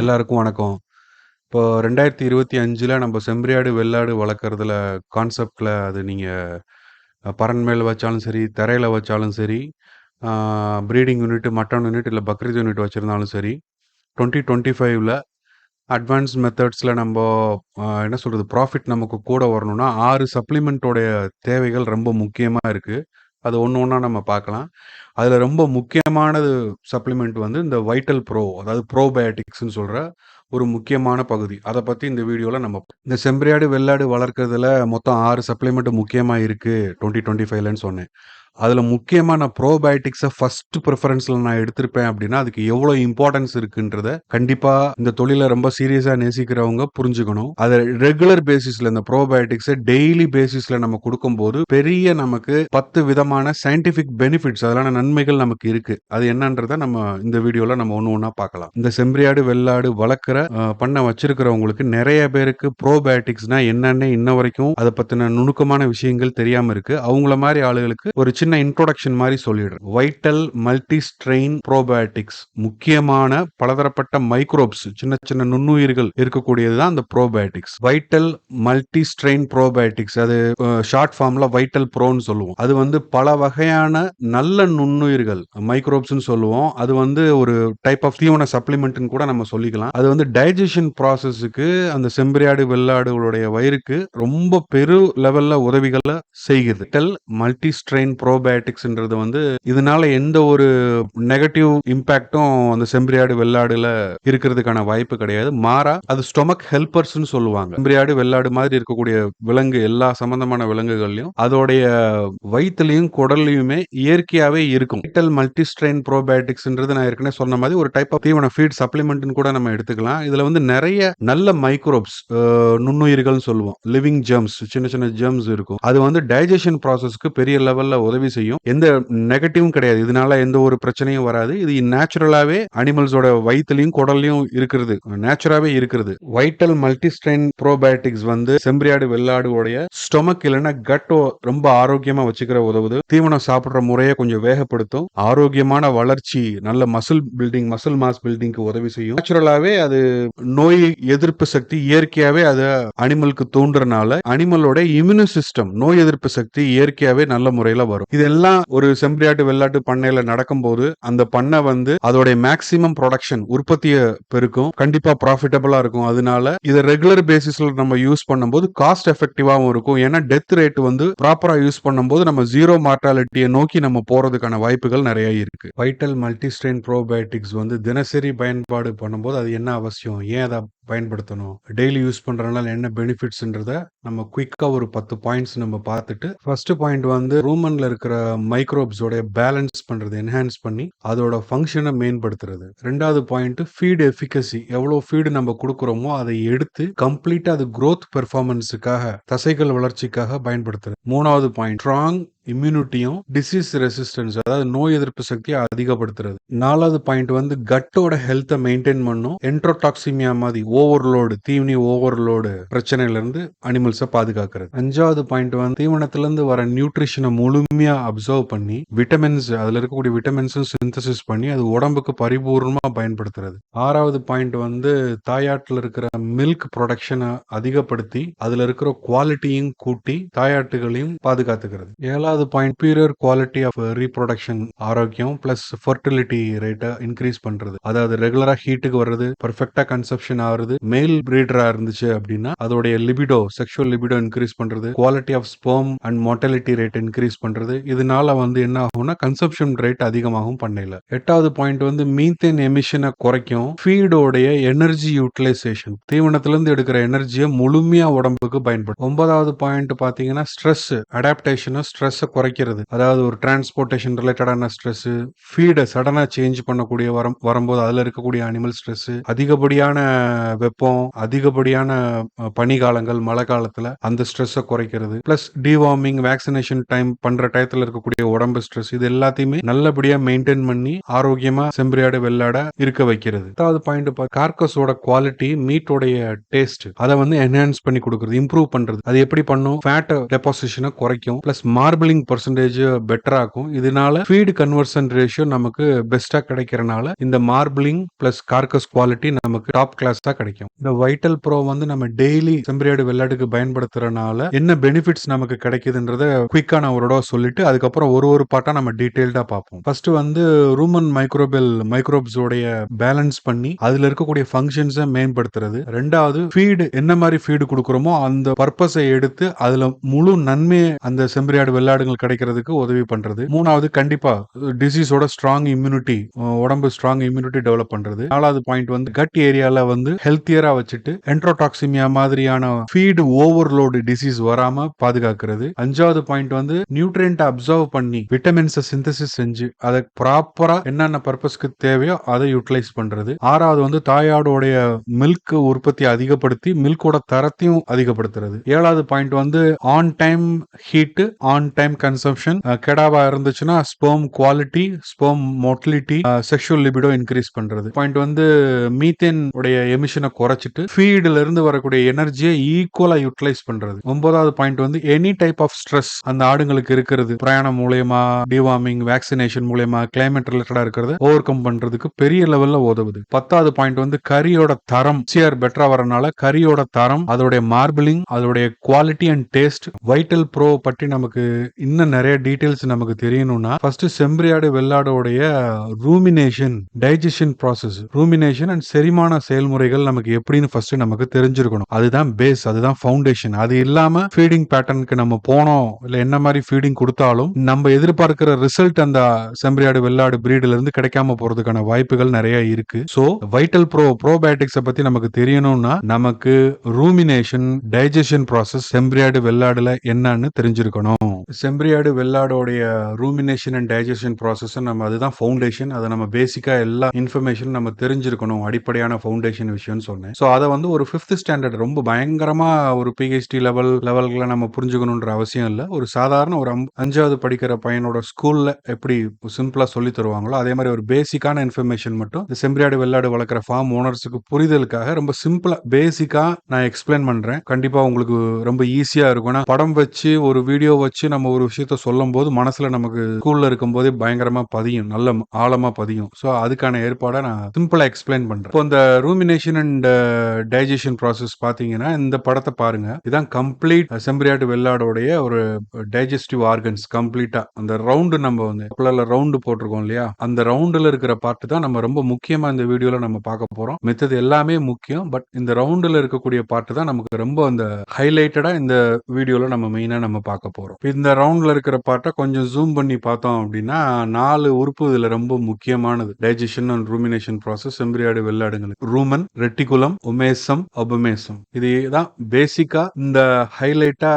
எல்லாருக்கும் வணக்கம். இப்போ 2025ல நம்ம செம்பரியாடு, வெள்ளாடு வளர்க்குறதுல கான்செப்ட்ல அது நீங்க பரண் மேல வச்சாலும் சரி, தரையில வச்சாலும் சரி, ப்ரீடிங் யூனிட், மட்டன் யூனிட் இல்ல பக்ரீத் யூனிட் வச்சிருந்தாலும் சரி, 2025ல அட்வான்ஸ் மெத்தட்ஸ்ல நம்ப என்ன சொல்றது? ப்ராஃபிட் நமக்கு கூட வரணும்னா 6 சப்ளிமெண்ட்டோடைய தேவைகள் ரொம்ப முக்கியமா இருக்கு. அது ஒண்ணா நம்ம பார்க்கலாம். அதுல ரொம்ப முக்கியமானது சப்ளிமெண்ட் வந்து இந்த வைட்டல் ப்ரோ, அதாவது ப்ரோபயோட்டிக்ஸ்ன்னு சொல்ற ஒரு முக்கியமான பகுதி. அத பத்தி இந்த வீடியோல இந்த செம்பரியாடு, வெள்ளாடு வளர்க்கறதுல மொத்தம் 6 சப்ளிமெண்ட் முக்கியமா இருக்கு 2025லன்னு சொன்னேன். அதுல முக்கியமா நான் ப்ரோபயோட்டிக்ஸ ஃபர்ஸ்ட் பிரிஃபரன்ஸ்ல நான் எடுத்திருப்பேன் அப்படின்னா, அதுக்கு எவ்வளோ இம்பார்ட்டன்ஸ் இருக்குன்றத கண்டிப்பா இந்த தொழில ரொம்ப சீரியஸா நேசிக்கிறவங்க புரிஞ்சுக்கணும். அத ரெகுலர் பேசிஸ்ல இந்த ப்ரோபயோட்டிக்ஸ டெய்லி பேசிஸ்ல நம்ம குடுக்கும்போது, பெரிய நமக்கு 10 விதமான சயின்டிஃபிக் பெனிஃபிட்ஸ் அதனால நன்மைகள் நமக்கு இருக்கு. அது என்னன்றத நம்ம இந்த வீடியோல நம்ம ஒண்ணா பார்க்கலாம். இந்த செம்பரியாடு, வெள்ளாடு வளர்க்குற பண்ண வச்சிருக்கிறவங்களுக்கு நெறைய பேருக்கு ப்ரோபயோட்டிக்ஸ்னா என்னன்னே இன்ன வரைக்கும் அத பத்தின நுணுக்கமான விஷயங்கள் தெரியாம இருக்கு. அவங்கள மாரி ஆளுகளுக்கு ஒரு சின்ன இன்ட்ரோடக்ஷன் மாரி சொல்லிடுறேன். வைட்டல் மல்டி ஸ்ட்ரெயின் ப்ரோபயோட்டிக்ஸ் முக்கியமான பலதரப்பட்ட மைக்ரோப்ஸ், சின்ன சின்ன நுண்ணுயிர்கள் இருக்கக்கூடியது தான் அந்த probiotics. Vital multi strain probiotics அது ஷார்ட் ஃபார்ம்ல வைட்டல் ப்ரோன்னு சொல்லுவோம். அது வந்து பல வகையான நல்ல நுண்ணுயிர்கள் மைக்ரோப்ஸ்ன்னு சொல்லுவோம். அது வந்து ஒரு டைப் ஆஃப் தீவன சப்ளிமெண்ட்னு கூட நம்ம சொல்லிக்கலாம். அது வந்து டைஜஷன் ப்ராசஸ்க்கு அந்த செம்பரியாடு, வெள்ளாடுகளுடைய வயிறுக்கு ரொம்ப பெரு லெவல்ல உதவிகள செய்கிறது. மல்டி ஸ்ட்ரெயின் ப்ரோபயோட்டிக்ஸ்ன்றது வந்து இதனால எந்த ஒரு நெகட்டிவ் இம்பாக்டும் அந்த செம்பரியாடு, வெள்ளாடுல இருக்கிறதுக்கான வாய்ப்பு கிடையாது. மாறா அது ஸ்டொமக் ஹெல்பர்ஸ்னு சொல்லுவாங்க. செம்பரியாடு, வெள்ளாடு மாதிரி இருக்கக்கூடிய விலங்கு எல்லா சம்பந்தமான விலங்குகள்லயும் அதோடைய வயித்துலயும் குடல்லையுமே இயற்கையாவே இருக்கும். வைட்டல் மல்டி ஸ்ட்ரெயின் ப்ரோபயோட்டிக்ஸ்ன்றது நான் ஏற்கனவே சொன்ன மாதிரி ஒரு டைப் ஆஃப் தீவன ஃபீட் சப்ளிமெண்ட்னு கூட நம்ம எடுத்துக்கலாம். இதுல வந்து நிறைய நல்ல மைக்ரோப்ஸ், நுண்ணுயிர்கள்னு சொல்லுவோம். லிவிங் ஜெர்ம்ஸ், சின்ன சின்ன ஜெர்ம்ஸ் இருக்கும். அது வந்து டைஜஷன் ப்ராசஸ்க்கு பெரிய லெவல்ல உதவி செய்யும். எந்த நெகட்டிவும் கிடையாது. இதனால எந்த ஒரு பிரச்சனையும் வராது. இது நேச்சுரலாவே அனிமல்ஸோட வயித்துலயும் குடல்லையும் இருக்கிறது. நேச்சுராவே இருக்கிறது. வைட்டல் மல்டிஸ்ட்ரெயின் ப்ரோபயோட்டிக்ஸ் வந்து செம்பரியாடு, வெள்ளாடுடைய ஸ்டொமக் இல்லைன்னா கட் ரொம்ப ஆரோக்கியமா வச்சுக்கிற உதவுது. தீவனம் சாப்பிடுற முறையை கொஞ்சம் வேகப்படுத்தும். ஆரோக்கியமான வளர்ச்சி, நல்ல மசில் பில்டிங், மசில் மாஸ் பில்டிங்க்கு உதவி செய்யும். நேச்சுரலாவே அது நோய் எதிர்ப்பு சக்தி இயற்கையாவே அத அனிமலுக்கு தூண்டுறனால அனிமலோட இம்யூனி சிஸ்டம், நோய் எதிர்ப்பு சக்தி இயற்கையாவே நல்ல முறையில வரும். இதெல்லாம் ஒரு செம்பரியாட்டு, வெள்ளாட்டு பண்ணையில நடக்கும்போது அந்த பண்ணை வந்து அதோட மேக்சிமம் ப்ரொடக்ஷன் உற்பத்தியை பெருக்கும். கண்டிப்பா ப்ராஃபிட்டபிளா இருக்கும். அதனால இதை ரெகுலர் பேசிஸ்ல நம்ம யூஸ் பண்ணும்போது காஸ்ட் எஃபெக்டிவாவும் இருக்கும். ஏன்னா டெத் ரேட் வந்து ப்ராப்பரா யூஸ் பண்ணும்போது நம்ம ஜீரோ மார்டாலிட்டியை நோக்கி நம்ம போறதுக்கான வாய்ப்புகள் நிறைய இருக்கு. வைட்டல் மல்டிஸ்ட்ரெயின் ப்ரோபயோட்டிக்ஸ் வந்து தினசரி பயன்பாடு பண்ணும்போது அது என்ன அவசியம், ஏன் அதை பயன்படுத்தணும், டெய்லி யூஸ் பண்றதுனால என்ன பெனிஃபிட்ஸ்ன்றத நம்ம குயிக்கா ஒரு 10 பாயிண்ட்ஸ் நம்ம பார்த்துட்டு, ஃபர்ஸ்ட் பாயிண்ட் வந்து ரூமன்ல இருக்கிற மைக்ரோப்ஸோட பேலன்ஸ் பண்றது, என்ஹான்ஸ் பண்ணி அதோட ஃபங்க்ஷனை மேம்படுத்துறது. ரெண்டாவது பாயிண்ட் ஃபீட் எஃபிகசி, எவ்வளவு ஃபீடு நம்ம கொடுக்குறோமோ அதை எடுத்து கம்ப்ளீட்டா அது growth பெர்ஃபார்மன்ஸுக்காக, தசைகள் வளர்ச்சிக்காக பயன்படுத்துறது. மூணாவது பாயிண்ட் ஸ்ட்ராங் இம்யூனிட்டியும் டிசீஸ் ரெசிஸ்டன்ஸ், அதாவது நோய் எதிர்ப்பு சக்தியை அதிகப்படுத்துறது. நாலாவது பாயிண்ட் வந்து கட்டோட ஹெல்த்தை மெயின்டைன் பண்ணும். என்ட்ரோடாக்சிமியா மாதிரி ஓவர்லோடு, தீவனி ஓவர்லோடு பிரச்சனையில இருந்து அனிமல்ஸை பாதுகாக்கிறது. அஞ்சாவது பாயிண்ட் வந்து தீவனத்துல இருந்து வர நியூட்ரிஷனை முழுமையா அப்சர்வ் பண்ணி விட்டமின்ஸ், அதுல இருக்கக்கூடிய விட்டமின்ஸும் சிந்தசிஸ் பண்ணி அது உடம்புக்கு பரிபூர்ணமா பயன்படுத்துறது. ஆறாவது பாயிண்ட் வந்து தாயாட்டுல இருக்கிற மில்க் ப்ரொடக்ஷனை அதிகப்படுத்தி அதுல இருக்கிற குவாலிட்டியும் கூட்டி தாயாட்டுகளையும் பாதுகாத்துக்கிறது. ஏழாவது point superior quality of reproduction, ஆரோக்கியம் பிளஸ் ஃபர்டிலிட்டி ரேட்டை இன்க்ரீஸ் பண்றது. அதாவது ரெகுலரா ஹீட்டுக்கு வர்றது, பெர்ஃபெக்டா கன்செப்ஷன் ஆகுறது. மேல் பிரீடரா இருந்துச்சு அப்படின்னா அதோடைய லிபிடோ, செக்ஷுவல் லிபிடோ இன்க்ரீஸ் பண்றது. Quality of sperm and mortality rate increase பண்றது. இதனால வந்து என்ன ஆகும்னா கன்செப்ஷன் ரேட் அதிகமாகும் பண்ணையில. எட்டாவது பாயிண்ட் வந்து மீத்தேன் எமிஷனை குறைக்கும். ஃபீடோடைய எனர்ஜி யூட்டிலைசேஷன், தீவனத்துல இருந்து எடுக்கிற எனர்ஜியை முழுமையா உடம்புக்கு பயன்படும். ஒன்பதாவது பாயிண்ட் பாத்தீங்கன்னா ஸ்ட்ரெஸ் அடாப்டேஷன், ஸ்ட்ரெஸ் குறைக்கிறது. அதாவது ஒரு டிரான்ஸ்போர்டேஷன் ரிலேட்டடான ஸ்ட்ரெஸ், ஃபீடை சடனா சேஞ்ச் பண்ணக்கூடிய வரும்போது அதுல இருக்கக்கூடிய அனிமல் ஸ்ட்ரெஸ், அதிகப்படியான வெப்பம், அதிகப்படியான பனிகாலங்கள், மழை காலத்துல அந்த ஸ்ட்ரெஸ்ஸை குறைக்கிறது. பிளஸ் டிவார்மிங், வேக்சினேஷன் டைம் பண்ற டயத்துல இருக்கக்கூடிய உடம்பு ஸ்ட்ரெஸ், இது எல்லாத்தையுமே நல்லபடியா மெயின்டைன் பண்ணி ஆரோக்கியமா செம்பரியாடு, வெள்ளாட இருக்க வைக்கிறது. எட்டாவது பாயிண்ட் கார்கஸோட குவாலிட்டி, மீட்டோடைய டேஸ்ட், அதை வந்து என்ஹான்ஸ் பண்ணி கொடுக்கிறது, இம்ப்ரூவ் பண்றது. அது எப்படி பண்ணும்? ஃபேட் டெபாசிஷனை குறைக்கும். பிளஸ் மார்பிள் ஈல்டிங் பெர்சன்டேஜ் பெட்டரா இருக்கும். இதனால ஃபீட் கன்வர்ஷன் ரேஷியோ நமக்கு பெஸ்ட்டா கிடைக்கிறனால இந்த மார்பிளிங் பிளஸ் கார்கஸ் குவாலிட்டி நமக்கு டாப் கிளாஸா கிடைக்கும். இந்த வைட்டல் ப்ரோ வந்து நம்ம டெய்லி செம்பரியாடு வெள்ளாட்டுக்கு பயன்படுத்துறனால என்ன பெனிஃபிட்ஸ் நமக்கு கிடைக்குதுன்றத குயிக்கா நான் ஒரு தடவை சொல்லிட்டு அதுக்கப்புறம் ஒரு பார்ட்டா நம்ம டீடைல்டா பார்ப்போம். ஃபர்ஸ்ட் வந்து ரூமன் மைக்ரோப்ஸ் உடைய பேலன்ஸ் பண்ணி அதுல இருக்கக்கூடிய ஃபங்க்ஷன்ஸை மேம்படுத்துறது. ரெண்டாவது ஃபீடு என்ன மாதிரி ஃபீடு கொடுக்குறோமோ அந்த பர்பஸை எடுத்து அதுல முழு நன்மையை அந்த செம்பரியாடு வெள்ளாடுகள் கிடைக்கிறதுக்கு உதவி பண்றது. மூணாவது கண்டிப்பா டிசீஸோட ஸ்ட்ராங் இம்யூனிட்டி, உடம்பு ஸ்ட்ராங் இம்யூனிட்டி டெவலப் பண்றது. நாலாவது பாயிண்ட் வந்து கட் ஏரியால வந்து ஹெல்த்தியரா வச்சுட்டு என்ட்ரோடாக்சிமியா மாதிரியான ஃபீடு ஓவர்லோடு டிசீஸ் வராம பாதுகாக்கிறது. அஞ்சாவது பாயிண்ட் வந்து நியூட்ரியன்ட் அப்சர்வ் பண்ணி விட்டமின்ஸை சிந்தசிஸ் செஞ்சு அதை ப்ராப்பரா என்னென்ன பர்பஸ்க்கு தேவையோ அதை யூட்டிலைஸ் பண்றது. ஆறாவது வந்து தாயாடோடைய மில்க் உற்பத்தி அதிகப்படுத்தி மில்கோட தரத்தையும் அதிகப்படுத்துறது. ஏழாவது பாயிண்ட் வந்து on time heat, on time consumption. கெடாவா இருந்துச்சுன்னா sperm quality, sperm motility, sexual libido increase பண்றது. பாயிண்ட் வந்து மீத்தேன் உடைய எமிஷனை குறைச்சிட்டு ஃபீட்ல இருந்து வரக்கூடிய எனர்ஜியை ஈக்குவலா யூட்டிலைஸ் பண்றது. ஒன்பதாவது பாயிண்ட் வந்து எனி டைப் ஆஃப் ஸ்ட்ரெஸ் அந்த ஆடுங்களுக்கு இருக்கிறது பிரயாணம் மூலயமா, டிவார்மிங், வேக்சினேஷன் மூலயமா, கிளைமேட் ரிலேட்டடா இருக்கிறது ஓவர் கம் பண்றதுக்கு பெரிய லெவல்ல உதவுது. பத்தாவது பாயிண்ட் வந்து கரியோட தரம் சிஆர் பெட்டரா வரனால கரியோட தரம், அதோடைய மார்பிளிங், அதோடைய quality and taste. Vital pro பற்றி நமக்கு இன்னும் நிறைய டீடைல்ஸ் நமக்கு தெரியணும்னா ஃபர்ஸ்ட் செம்பரியாடு வெள்ளாடோடைய rumination, digestion process, rumination and செரிமான செயல்முறைகள் நமக்கு எப்படின்னு ஃபர்ஸ்ட் நமக்கு தெரிஞ்சிருக்கணும். அதுதான் பேஸ், அதுதான் ஃபவுண்டேஷன். அது இல்லாம ஃபீடிங் பேட்டர்னுக்கு நம்ம போனோம் இல்ல என்ன மாதிரி ஃபீடிங் கொடுத்தாலும் நம்ம எதிர்பார்க்கிற ரிசல்ட் அந்த செம்பரியாடு வெள்ளாடு பிரீடுல இருந்து கிடைக்காம போறதுக்கான வாய்ப்புகள் நிறைய இருக்கு. சோ வைட்டல் ப்ரோபயோட்டிக்ஸ் பத்தி நமக்கு தெரியணும்னா நமக்கு ரூமினேஷன், டைஜஷன் ப்ராசஸ் செம்பரியாடு வெள்ளாடுல என்னன்னு தெரிஞ்சிருக்கணும். செம்பரியாடு வெள்ளாடோடைய ரூமினேஷன் அண்ட் டைஜஷன் ப்ராசஸ் நம்ம அதுதான் ஃபவுண்டேஷன். அதை நம்ம பேசிக்கா எல்லா இன்ஃபர்மேஷன் நம்ம தெரிஞ்சிருக்கணும். அடிப்படையான ஃபவுண்டேஷன் விஷயம் சொன்னேன். சோ அதை வந்து ஒரு 5th ஸ்டாண்டர்ட் ரொம்ப பயங்கரமா ஒரு பிஹெச்டி லெவல்ல நம்ம புரிஞ்சுக்கணும்ன்ற அவசியம் இல்ல. ஒரு சாதாரண ஒரு 5வது படிக்கிற பையனோட ஸ்கூல்ல எப்படி சிம்பிளா சொல்லி தருவாங்களோ அதே மாதிரி ஒரு பேசிக்கான இன்ஃபர்மேஷன் மட்டும் இந்த செம்பரியாடு வெள்ளாடு வளர்க்குற ஃபார்ம் ஓனர்ஸுக்கு புரிதலுக்காக ரொம்ப சிம்பிளா பேசிக்கா நான் எக்ஸ்பிளைன் பண்றேன். கண்டிப்பா உங்களுக்கு ரொம்ப ஈஸியா இருக்கும். படம் வச்சு ஒரு வீடியோ வச்சு நம்ம ஒரு விஷயத்த சொல்லும் போது மனசுல நமக்கு ஸ்கூல்ல இருக்கும் போதே பயங்கரமா பதியும், நல்ல ஆழமா பதியும். ஸோ அதுக்கான ஏற்பாடை நான் சிம்பிளா எக்ஸ்பிளைன் பண்றேன். இப்போ இந்த ரூமினேஷன் அண்ட் டைஜஷன் ப்ராசஸ் பாத்தீங்கன்னா இந்த படத்தை பாருங்க. இதான் கம்ப்ளீட் செம்பரியாடு வெள்ளாடோடைய ஒரு டைஜஸ்டிவ் ஆர்கன்ஸ். கம்ப்ளீட்டா அந்த ரவுண்டு நம்ம வந்து ரவுண்டு போட்டிருக்கோம் இல்லையா, அந்த ரவுண்டுல இருக்கிற பார்ட் தான் நம்ம ரொம்ப முக்கியமா இந்த வீடியோல நம்ம பார்க்க போறோம். மித்தது எல்லாமே முக்கியம், பட் இந்த ரவுண்டுல இருக்கக்கூடிய பார்ட் தான் நமக்கு ரொம்ப அந்த ஹைலைட்டடா இந்த வீடியோல நம்ம மெயினா நம்ம பார்க்க போறோம். இந்த ரவுண்ட்ல இருக்கிற பார்ட்டை கொஞ்சம் ஜூம் பண்ணி பார்த்தோம் அப்படின்னா 4 உறுப்பு இதுல ரொம்ப முக்கியமானது. டைஜஷன் அண்ட் ரூமினேஷன் ப்ராசஸ் செம்பரியாடு வெள்ளாடுங்களுக்கு ரூமன், ரெட்டிகுலம், ஒமேசம், அபமேசம். இதுதான் பேசிக்கா இந்த ஹைலைட்டா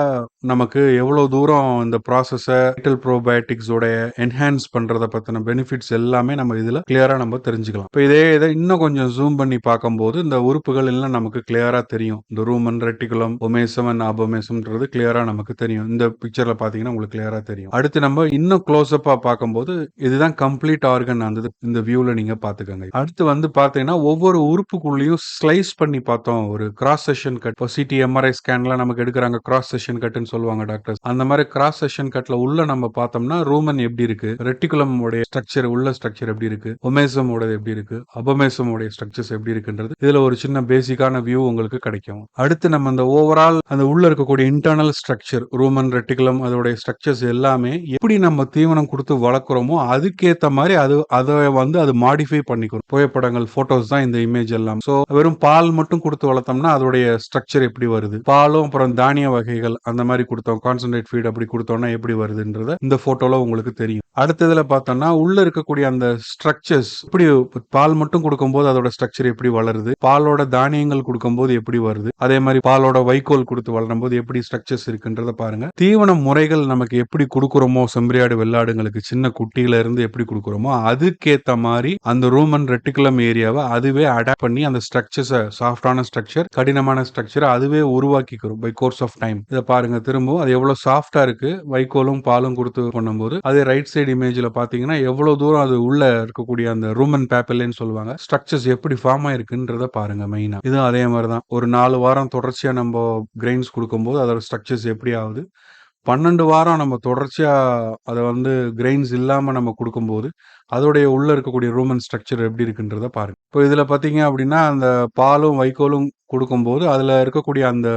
நமக்கு எவ்வளவு தூரம் இந்த ப்ராசஸை வைட்டல் ப்ரோபயோட்டிக்ஸோட என்ஹான்ஸ் பண்றத பத்தின பெனிஃபிட்ஸ் எல்லாமே நம்ம இதுல கிளியரா நம்ம தெரிஞ்சுக்கலாம். இப்போ இதை இன்னும் கொஞ்சம் ஜூம் பண்ணி பார்க்கும்போது இந்த உறுப்புகள் எல்லாம் நமக்கு கிளியரா தெரியும். இந்த ரூமன், ரெட்டிகுலம், ஒமேசம் அண்ட் அபமேசம்ன்றது கிளியரா நமக்கு தெரியும். இந்த பிக்சர்ல பாத்தீங்கன்னா உங்களுக்கு கிளியரா தெரியும். அடுத்து நம்ம இன்னும் க்ளோஸ் அப்பா பார்க்கும்போது இதுதான் கம்ப்ளீட் ஆர்கன் அந்த இந்த வியூல நீங்க பாத்துக்கோங்க. அடுத்து வந்து பாத்தீங்கன்னா ஒவ்வொரு உறுப்புக்குள்ளேயும் ஸ்லைஸ் பண்ணி பார்த்தோம். ஒரு கிராஸ் செக்ஷன் கட், இப்போ சிடி எம்ஆர்ஐ ஸ்கேன்ல நமக்கு எடுக்கிறாங்க கிராஸ் செக்ஷன் கட்னு சொல்லுவாங்க டாக்டர்ஸ். அந்த மாதிரி கிராஸ் செக்ஷன் கட்ல உள்ள நம்ம பார்த்தோம்னா ரூமன் எப்படி இருக்கு, ரெட்டிகுலம் உடைய ஸ்ட்ரக்சர் உள்ள ஸ்ட்ரக்சர் எப்படி இருக்கு, ஒமேசம் உடைய எப்படி இருக்கு, அபமேசம் உடைய ஸ்ட்ரக்சர்ஸ் எப்படி இருக்குன்றது இதுல ஒரு சின்ன பேசிக்கான வியூ உங்களுக்கு கிடைக்கும். அடுத்து நம்ம அந்த ஓவரால் அந்த உள்ள இருக்கக்கூடிய இன்டர்னல் ஸ்ட்ரக்சர் ரூமன், ரெட்டிகுலம் அதோடைய ஸ்ட்ரக்சர்ஸ் எல்லாமே எப்படி நம்ம தீவனம் கொடுத்து வளர்க்குறோமோ அதுக்கேத்த மாதிரி அதை வந்து அது மாடிஃபை பண்ணிக்கும். புகைப்படங்கள், போட்டோஸ் தான் இந்த இமேஜ் எல்லாம். சோ வெறும் பால் மட்டும் கொடுத்து வளர்த்தோம்னா அதோடைய ஸ்ட்ரக்சர் எப்படி வருது, பாலும் அப்புறம் தானிய வகைகள் அந்த மாதிரி கொடுத்தோம், கான்சன்ட்ரேட் ஃபீட் அப்படி கொடுத்தோம்னா எப்படி வருதுன்றத இந்த போட்டோல உங்களுக்கு தெரியும். அடுத்ததுல பார்த்தோம்னா உள்ள இருக்கக்கூடிய அந்த ஸ்ட்ரக்சர்ஸ் இப்படி பால் மட்டும் கொடுக்கும்போது அதோட ஸ்ட்ரக்சர் எப்படி வளருது, பாலோட தானியங்கள் கொடுக்கும்போது எப்படி வருது, அதே மாதிரி பாலோட வைக்கோல் கொடுத்து வளரும் போது எப்படி ஸ்ட்ரக்சர்ஸ் இருக்குன்றத பாருங்க. தீவன முறைகள் நமக்கு எப்படி கொடுக்குறோமோ செம்பரியாடு வெள்ளாடுங்களுக்கு சின்ன குட்டியில இருந்து எப்படி கொடுக்குறோமோ அதுக்கேத்த மாதிரி அந்த ரூமன், ரெட்டிகுலம் ஏரியாவை அதுவே அடாப்ட் பண்ணி அந்த ஸ்ட்ரக்சர்ஸ், சாஃப்டான ஸ்ட்ரக்சர், கடினமான ஸ்ட்ரக்சர் அதுவே உருவாக்கிக்கிறோம் பை கோர்ஸ் ஆஃப் டைம். இதை பாருங்க திரும்பவும் அது எவ்வளவு சாஃப்டா இருக்கு. வைக்கோலும் பாலும் கொடுத்து பண்ணும்போது அதே ரைட் சைடு இமேஜ்ல பாத்தீங்கன்னா எவ்வளவு தூரம் அது உள்ள இருக்கக்கூடிய அந்த ரூமன் பேப்பிள்னு சொல்லுவாங்க ஸ்ட்ரக்சர்ஸ் எப்படி ஃபார்ம் ஆயிருக்குன்றத பாருங்க. மெயினா இது அதே மாதிரிதான் ஒரு 4 வாரம் தொடர்ச்சியா நம்ம கிரெயின்ஸ் கொடுக்கும்போது அதோட ஸ்ட்ரக்சர்ஸ் எப்படி ஆகுது, 12 வாரம் நம்ம தொடர்ச்சியா அத வந்து கிரெயின்ஸ் இல்லாம நம்ம குடுக்கும்போது, அதோடைய உள்ள இருக்கக்கூடிய ரூமன் ஸ்ட்ரக்சர் எப்படி இருக்குன்றத பாருங்க. இப்போ இதுல பார்த்தீங்க அப்படின்னா, அந்த பாலும், வைக்கோலும் குடுக்கும்போது, அதுல இருக்கக்கூடிய அந்த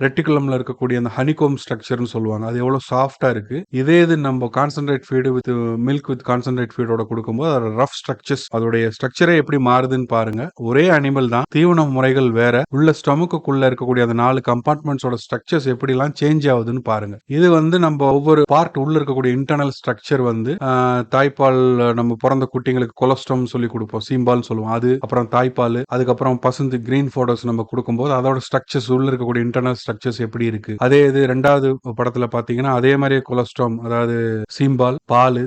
ரெட்டிகுலம்ல இருக்கக்கூடிய அந்த ஹனிகோம்ப் ஸ்ட்ரக்சர்ன்னு சொல்லுவாங்க. அது எவ்வளோ சாஃப்ட்டா இருக்கு. இதே இது நம்ம concentrate feed with milk with concentrate ஃபீடோட குடுக்கும்போது, அதோட ரஃப் ஸ்ட்ரக்சர்ஸ் அதோடைய ஸ்ட்ரக்சரே எப்படி மாறுதுன்னு பாருங்க. ஒரே அனிமல் தான். தீவன முறைகள் வேற. உள்ள ஸ்டொமக்குக்குள்ள இருக்கக்கூடிய அந்த 4 கம்பார்ட்மெண்ட்ஸோட ஸ்ட்ரக்சர்ஸ் எப்படிலாம் சேஞ்ச் ஆகுதுன்னு பாருங்க. இது வந்து நம்ம ஒவ்வொரு பார்ட் உள்ள இருக்கக்கூடிய இன்டர்னல் ஸ்ட்ரக்சர் வந்து தாய்ப்பால் நம்ம பிறந்த குட்டிங்களுக்கு கொலஸ்ட்ரம் சொல்லி கொடுப்போம். சீம்பால்னு சொல்லுவோம். அது அப்புறம் தாய்ப்பால், அதுக்கப்புறம் பசுந்து கிரீன் ஃபோடோஸ் நம்ம கொடுக்கும்போது அதோட ஸ்ட்ரக்சர்ஸ் உள்ள இருக்கக்கூடிய இன்டர்னல் ஸ்ட்ரக்சர்ஸ் எப்படி இருக்கு. அதே இது 2வது படத்துல பாத்தீங்கன்னா அதே மாதிரியே கொலஸ்ட்ரம், அதாவது சீம்பால், பால்,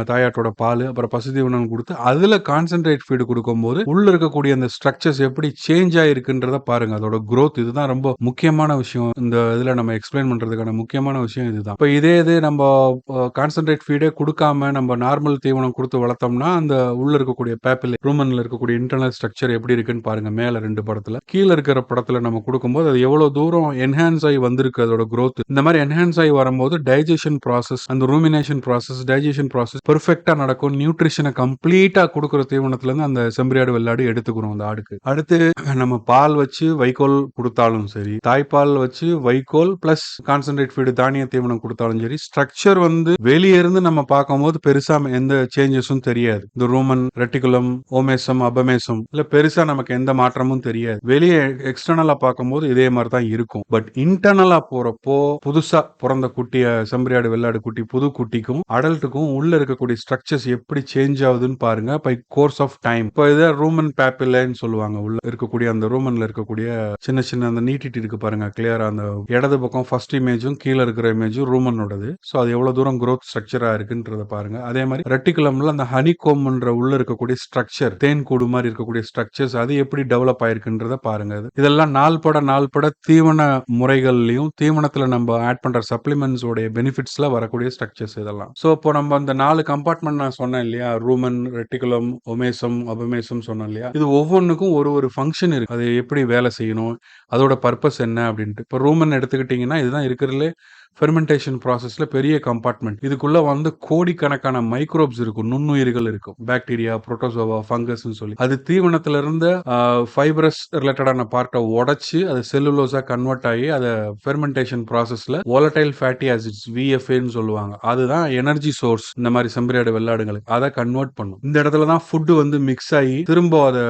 தாயாட்டோட பால், அப்புறம் பசுதீவனம் கொடுத்து அதுல கான்சென்ட்ரேட் ஃபீடு கொடுக்கும்போது உள்ள இருக்கக்கூடிய அந்த ஸ்ட்ரக்சர்ஸ் எப்படி சேஞ்ச் ஆயிருக்குன்றத பாருங்க. அதோட growth இதுதான் ரொம்ப முக்கியமான விஷயம். இந்த இதுல நம்ம எக்ஸ்பிளைன் பண்றதுக்கான முக்கியமான விஷயம் இதுதான். இப்ப இதே இது நம்ம கான்சென்ட்ரேட் ஃபீடே கொடுக்காம நம்ம நார்மல் தீவனம் கொடுத்து வளர்த்தோம்னா அந்த உள்ள இருக்கக்கூடிய பேப்பில் ரூமன்ல இருக்கக்கூடிய இன்டர்னல் ஸ்ட்ரக்சர் எப்படி இருக்குன்னு பாருங்க. மேல 2 படத்துல, கீழே இருக்கிற படத்துல நம்ம கொடுக்கும்போது அது எவ்வளவு தூரம் என்ஹான்ஸ் ஆகி வந்திருக்கு அதோட growth. இந்த மாதிரி என்ஹான்ஸ் ஆகி வரும்போது டைஜஷன் ப்ராசஸ், அந்த ரூமினேஷன் ப்ராசஸ், டைஜஷன் ப்ராசஸ் பெர்ஃபெக்ட்டா நடக்கும். நியூட்ரிஷனை கம்ப்ளீட்டா கொடுக்குற தீவனத்துல இருந்து அந்த செம்பரியாடு வெள்ளாடு எடுத்துக்கிறோம் அந்த ஆடுக்கு. அடுத்து நம்ம பால் வச்சு வைக்கோல் கொடுத்தாலும் சரி, தாய்ப்பால் வச்சு வைக்கோல் பிளஸ் கான்சென்ட்ரேட் ஃபீடு தானிய தீவனம் கொடுத்தாலும் சரி, ஸ்ட்ரக்சர் வந்து வெளியே இருந்து நம்ம பார்க்கும்போது பெருசா எந்த சேஞ்சஸும் தெரியாது. இந்த ரூமன், ரெட்டிகுலம், ஓமேசம், அபமேசம் இல்ல பெருசா நமக்கு எந்த மாற்றமும் தெரியாது. வெளியே எக்ஸ்டர்னலா பார்க்கும்போது இதே மாதிரி தான் இருக்கும். பட் இன்டர்னலா போறப்போ புதுசா பிறந்த குட்டிய செம்பரியாடு வெள்ளாடு குட்டி புது குட்டிக்கும் அடல்ட்டுக்கும் உள்ள இருக்கக்கூடிய ஸ்ட்ரக்சர்ஸ் எப்படி சேஞ்ச் ஆகுதுன்னு பாருங்க பை கோர்ஸ் ஆஃப் டைம். இப்போ இதை ரூமன் பேப்பில்லைன்னு சொல்லுவாங்க. உள்ள இருக்கக்கூடிய அந்த ரூமன்ல இருக்கக்கூடிய சின்ன சின்ன அந்த நீட்டிட்டு இருக்கு பாருங்க கிளியரா. அந்த இடது பக்கம் ஃபர்ஸ்ட் இமேஜும் கீழே இருக்கிற இமேஜும் ரூமனோடது. ஸோ அது எவ்வளவு தூரம் growth ஸ்ட்ரக்சரா இருக்குன்றத பாருங்க. அதே மாதிரி ரெட்டிகுலம்ல அந்த ஹனிகோம்ன்ற உள்ள இருக்கக்கூடிய ஸ்ட்ரக்சர், தேன் கூடு மாதிரி இருக்கக்கூடிய ஸ்ட்ரக்சர்ஸ் அது எப்படி டெவலப் ஆயிருக்குன்றத பாருங்க. இதெல்லாம் நாள்பட தீவன முறைகள்லயும் தீவனத்துல நம்ம ஆட் பண்ற சப்ளிமெண்ட்ஸ் உடைய பெனிஃபிட்ஸ்ல வரக்கூடிய ஸ்ட்ரக்சர்ஸ் இதெல்லாம். சோ இப்போ நம்ம அந்த 4 கம்பார்ட்மெண்ட் நான் சொன்னேன் இல்லையா, ரூமன், ரெட்டிகுலம், ஒமேசம், அபமேசம் சொன்னேன் இல்லையா, இது ஒவ்வொன்றுக்கும் ஒரு ஒரு ஃபங்க்ஷன் இருக்கு. அது எப்படி வேலை செய்யணும், அதோட பர்பஸ் என்ன அப்படின்ட்டு. இப்போ ரூமன் எடுத்துக்கிட்டீங்கன்னா இதுதான் இருக்கிறதுலே ஃபெர்மெண்டேஷன் ப்ராசஸ்ல பெரிய கம்பார்ட்மெண்ட். இதுக்குள்ள வந்து கோடிக்கணக்கான மைக்ரோப்ஸ் இருக்கும், நுண்ணுயிர்கள் இருக்கும். பாக்டீரியா, புரோட்டோசோவா, ஃபங்கஸ்ன்னு சொல்லி அது தீவனத்துல இருந்து ஃபைபரஸ் ரிலேட்டடான பார்ட்டை உடைச்சு அது செல்லுலோஸா கன்வெர்ட் ஆகி அதை ஃபெர்மெண்டேஷன் ப்ராசஸ்ல volatile fatty acids VFAன்னு சொல்லுவாங்க. அதுதான் எனர்ஜி சோர்ஸ் இந்த மாதிரி செம்பரியாடு வெள்ளாடுங்களுக்கு. அதை கன்வெர்ட் பண்ணும். இந்த இடத்துல தான் ஃபுட் வந்து மிக்ஸ் ஆகி திரும்ப அதை